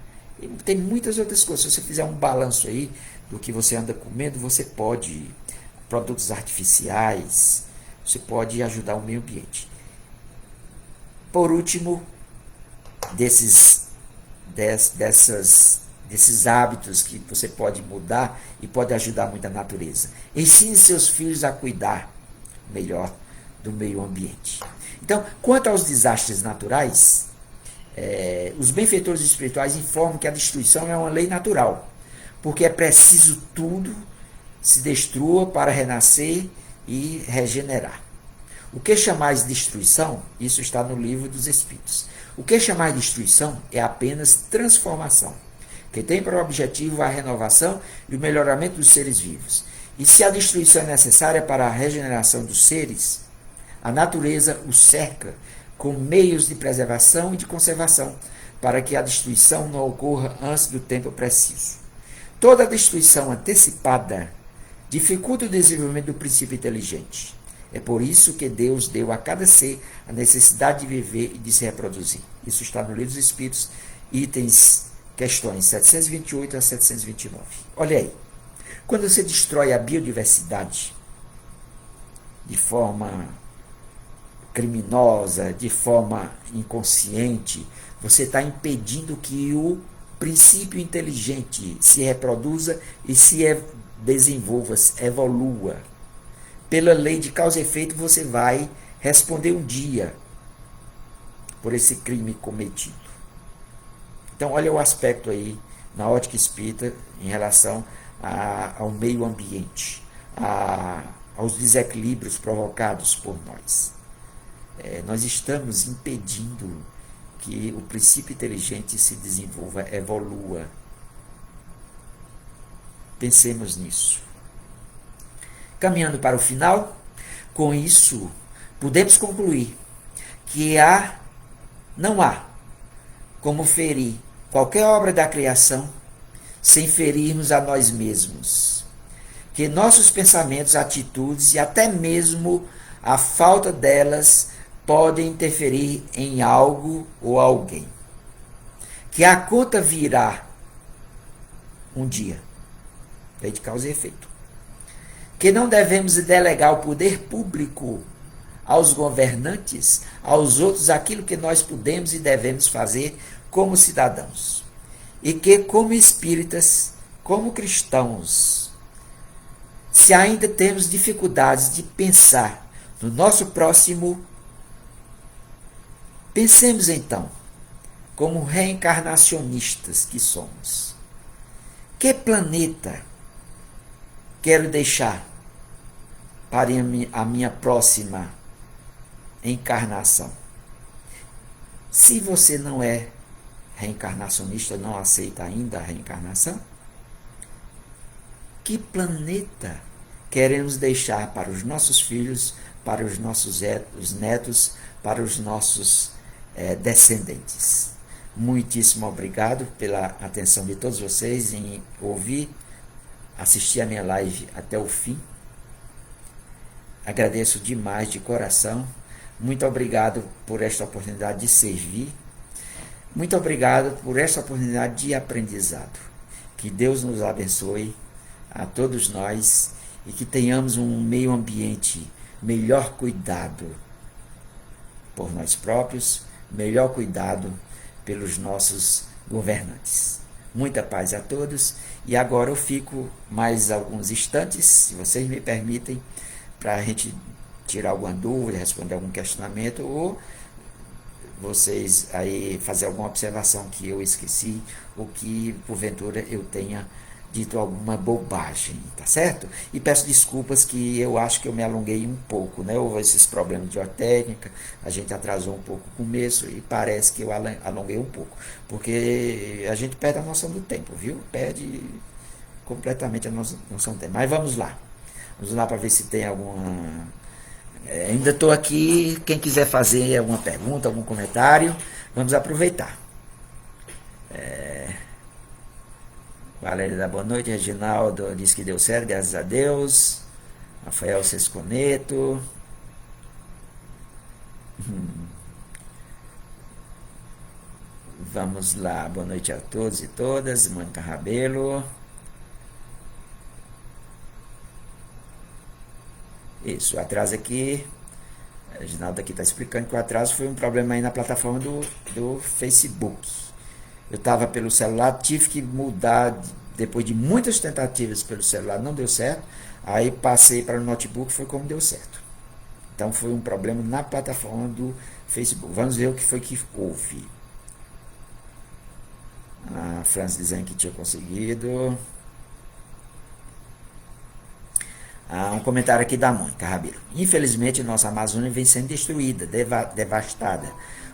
E tem muitas outras coisas. Se você fizer um balanço aí do que você anda comendo, você pode, produtos artificiais, você pode ajudar o meio ambiente. Por último, desses hábitos que você pode mudar e pode ajudar muito a natureza. Ensine seus filhos a cuidar melhor do meio ambiente. Então, quanto aos desastres naturais, os benfeitores espirituais informam que a destruição é uma lei natural, porque é preciso tudo se destrua para renascer e regenerar. O que chamais de destruição, isso está no livro dos Espíritos. O que chamais de destruição é apenas transformação, que tem por objetivo a renovação e o melhoramento dos seres vivos. E se a destruição é necessária para a regeneração dos seres, a natureza os cerca com meios de preservação e de conservação, para que a destruição não ocorra antes do tempo preciso. Toda destruição antecipada dificulta o desenvolvimento do princípio inteligente. É por isso que Deus deu a cada ser a necessidade de viver e de se reproduzir. Isso está no Livro dos Espíritos, questões 728 a 729. Olha aí. Quando você destrói a biodiversidade de forma criminosa, de forma inconsciente, você está impedindo que o princípio inteligente se reproduza e se desenvolva, evolua. Pela lei de causa e efeito, você vai responder um dia por esse crime cometido. Então, olha o aspecto aí, na ótica espírita, em relação ao meio ambiente, aos desequilíbrios provocados por nós. Nós estamos impedindo que o princípio inteligente se desenvolva, evolua. Pensemos nisso. Caminhando para o final, com isso, podemos concluir que não há como ferir qualquer obra da criação sem ferirmos a nós mesmos. Que nossos pensamentos, atitudes e até mesmo a falta delas podem interferir em algo ou alguém. Que a conta virá um dia. Lei de causa e efeito. Que não devemos delegar o poder público aos governantes, aos outros, aquilo que nós podemos e devemos fazer como cidadãos. E que, como espíritas, como cristãos, se ainda temos dificuldades de pensar no nosso próximo, pensemos então, como reencarnacionistas que somos. Que planeta quero deixar para a minha próxima encarnação? Se você não é reencarnacionista, não aceita ainda a reencarnação, que planeta queremos deixar para os nossos filhos, para os nossos netos, para os nossos descendentes? Muitíssimo obrigado pela atenção de todos vocês em assistir a minha live até o fim. Agradeço demais de coração. Muito obrigado por esta oportunidade de servir. Muito obrigado por esta oportunidade de aprendizado. Que Deus nos abençoe a todos nós e que tenhamos um meio ambiente melhor cuidado por nós próprios, melhor cuidado pelos nossos governantes. Muita paz a todos. E agora eu fico mais alguns instantes, se vocês me permitem, para a gente tirar alguma dúvida, responder algum questionamento, ou vocês aí fazer alguma observação que eu esqueci, ou que porventura eu tenha dito alguma bobagem, tá certo? E peço desculpas que eu acho que eu me alonguei um pouco, né? Houve esses problemas de técnica, a gente atrasou um pouco o começo e parece que eu alonguei um pouco, porque a gente perde a noção do tempo, viu? Perde completamente a noção do tempo. Mas vamos lá para ver se tem alguma... ainda estou aqui, quem quiser fazer alguma pergunta, algum comentário, vamos aproveitar. Valéria da boa noite, Reginaldo diz que deu certo, graças a Deus. Rafael Sesconeto. Vamos lá, boa noite a todos e todas. Mônica Rabelo. Isso, o atraso aqui. A Reginaldo aqui está explicando que o atraso foi um problema aí na plataforma do Facebook. Eu estava pelo celular, tive que mudar depois de muitas tentativas pelo celular, não deu certo. Aí passei para o notebook, foi como deu certo. Então foi um problema na plataforma do Facebook. Vamos ver o que foi que houve. A França dizendo que tinha conseguido. Um comentário aqui da Mônica Rabelo. Infelizmente, nossa Amazônia vem sendo destruída, devastada.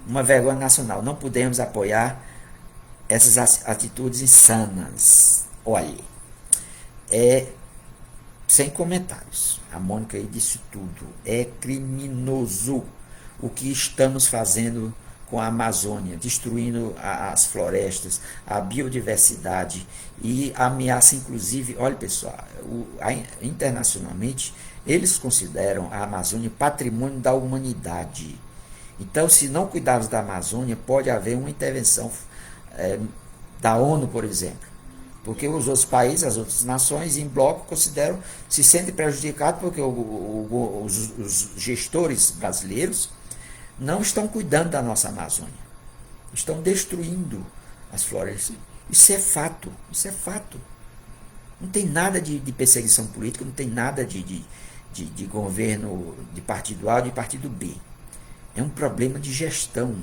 Uma vergonha nacional. Não podemos apoiar essas atitudes insanas. Olha, sem comentários. A Mônica aí disse tudo. É criminoso o que estamos fazendo com a Amazônia, destruindo as florestas, a biodiversidade e ameaça inclusive, olha pessoal, internacionalmente eles consideram a Amazônia patrimônio da humanidade. Então, se não cuidarmos da Amazônia, pode haver uma intervenção da ONU, por exemplo, porque os outros países, as outras nações em bloco consideram, se sentem prejudicados porque os gestores brasileiros não estão cuidando da nossa Amazônia. Estão destruindo as florestas. Isso é fato. Isso é fato. Não tem nada de perseguição política, não tem nada de governo de partido A ou de partido B. É um problema de gestão,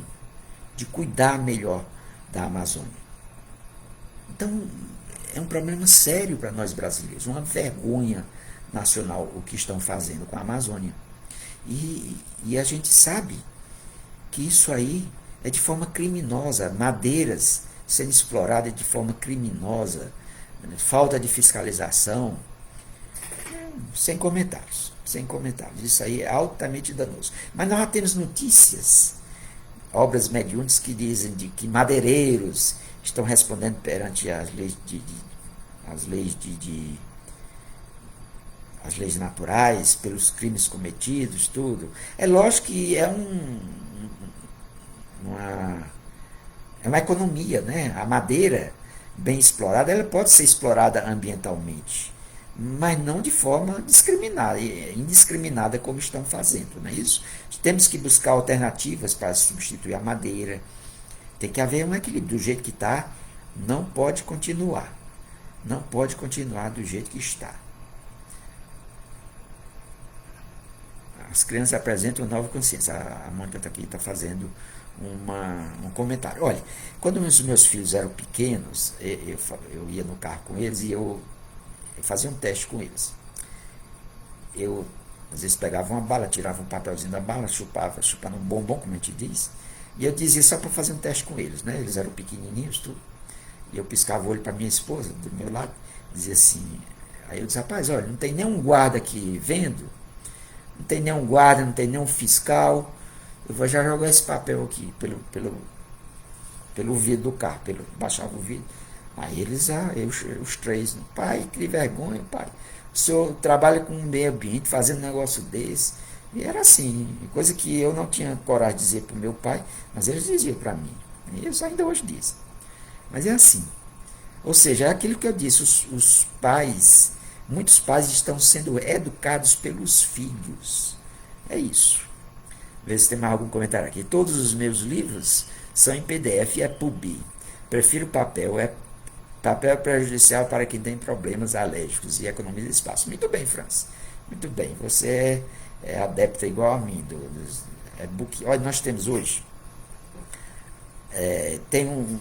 de cuidar melhor da Amazônia. Então, é um problema sério para nós brasileiros, uma vergonha nacional o que estão fazendo com a Amazônia. E a gente sabe que isso aí é de forma criminosa, madeiras sendo exploradas de forma criminosa, falta de fiscalização, sem comentários, isso aí é altamente danoso. Mas nós já temos notícias, obras mediúnicas que dizem que madeireiros estão respondendo perante as leis naturais, pelos crimes cometidos, tudo. É lógico que é uma economia, né? A madeira bem explorada, ela pode ser explorada ambientalmente, mas não de forma indiscriminada como estão fazendo, não é isso? Temos que buscar alternativas para substituir a madeira. Tem que haver um equilíbrio. Do jeito que está, não pode continuar. Não pode continuar do jeito que está. As crianças apresentam nova consciência. A Mônica está aqui, está fazendo um comentário. Olha, quando os meus filhos eram pequenos, eu ia no carro com eles e eu fazia um teste com eles. Eu, às vezes, pegava uma bala, tirava um papelzinho da bala, chupava um bombom, como a gente diz, e eu dizia só para fazer um teste com eles, né? Eles eram pequenininhos, tudo. E eu piscava o olho para minha esposa, do meu lado, dizia assim, aí eu disse, rapaz, olha, não tem nenhum guarda aqui vendo, não tem nenhum guarda, não tem nenhum fiscal, eu vou já jogar esse papel aqui pelo vidro do carro, baixava o vidro. Aí eles, os três, pai, que vergonha, pai, o senhor trabalha com o meio ambiente, fazendo um negócio desse. E era assim, coisa que eu não tinha coragem de dizer para o meu pai, mas eles diziam para mim, e eles ainda hoje dizem. Mas é assim, ou seja, é aquilo que eu disse, os pais, muitos pais estão sendo educados pelos filhos, é isso. Vê se tem mais algum comentário aqui. Todos os meus livros são em PDF e é PUB. Prefiro papel, papel é prejudicial para quem tem problemas alérgicos e economiza espaço. Muito bem, França, muito bem, você é adepta igual a mim do book. Olha, nós temos hoje tem um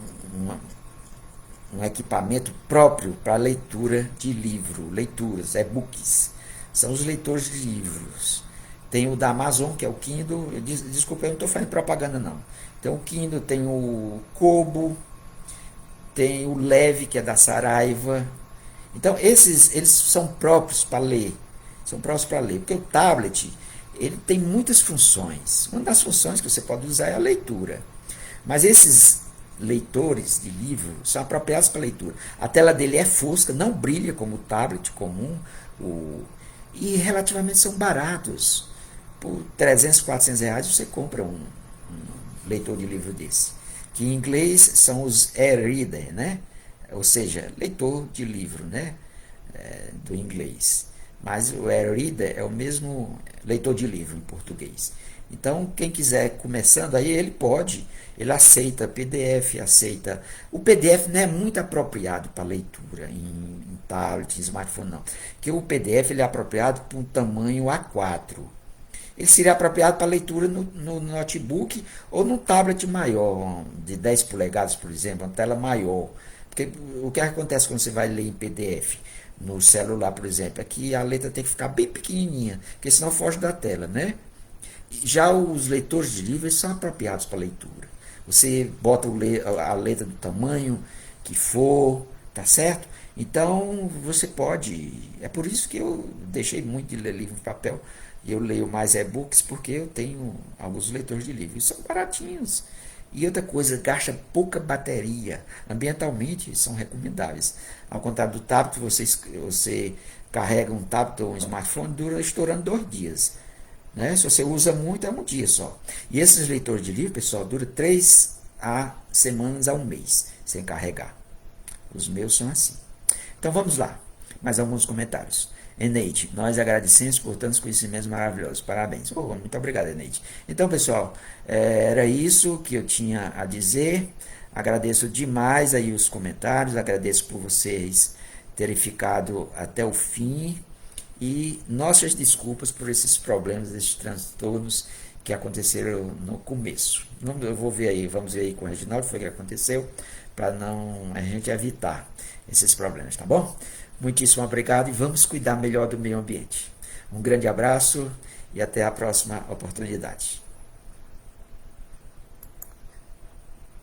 equipamento próprio para leitura de livro, leituras, e-books, são os leitores de livros. Tem o da Amazon, que é o Kindle, desculpa, eu não estou fazendo propaganda não, tem o Kindle, tem o Kobo, tem o Leve, que é da Saraiva. Então eles são próprios para ler, porque o tablet ele tem muitas funções. Uma das funções que você pode usar é a leitura, mas esses leitores de livro são apropriados para leitura. A tela dele é fosca, não brilha como o tablet comum, e relativamente são baratos. Por 300, 400 reais você compra um leitor de livro desse. que em inglês são os e-reader, né? Ou seja, leitor de livro, né? Do inglês. Mas o e-reader é o mesmo leitor de livro em português. Então, quem quiser começando aí, ele aceita PDF, aceita. O PDF não é muito apropriado para leitura em tablet, em smartphone, não. Porque o PDF ele é apropriado para um tamanho A4. Ele seria apropriado para leitura no notebook ou no tablet maior, de 10 polegadas, por exemplo, uma tela maior. Porque o que acontece quando você vai ler em PDF? No celular, por exemplo, é que a letra tem que ficar bem pequenininha, porque senão foge da tela, né? Já os leitores de livros são apropriados para leitura. Você bota a letra do tamanho que for, tá certo? Então você pode. É por isso que eu deixei muito de ler livro em papel e eu leio mais e-books porque eu tenho alguns leitores de livros. São baratinhos. E outra coisa, gasta pouca bateria. Ambientalmente são recomendáveis. Ao contrário do tablet, você carrega um tablet ou um smartphone, dura estourando 2 dias. Né? Se você usa muito, é um dia só. E esses leitores de livro, pessoal, dura 3 semanas a um mês sem carregar. Os meus são assim. Então vamos lá. Mais alguns comentários. Eneide, nós agradecemos por tantos conhecimentos maravilhosos. Parabéns. Muito obrigado, Eneide. Então, pessoal, era isso que eu tinha a dizer. Agradeço demais aí os comentários. Agradeço por vocês terem ficado até o fim. E nossas desculpas por esses problemas, esses transtornos que aconteceram no começo. Vamos ver aí com o Reginaldo, foi o que aconteceu, para não a gente evitar esses problemas, tá bom? Muitíssimo obrigado e vamos cuidar melhor do meio ambiente. Um grande abraço e até a próxima oportunidade.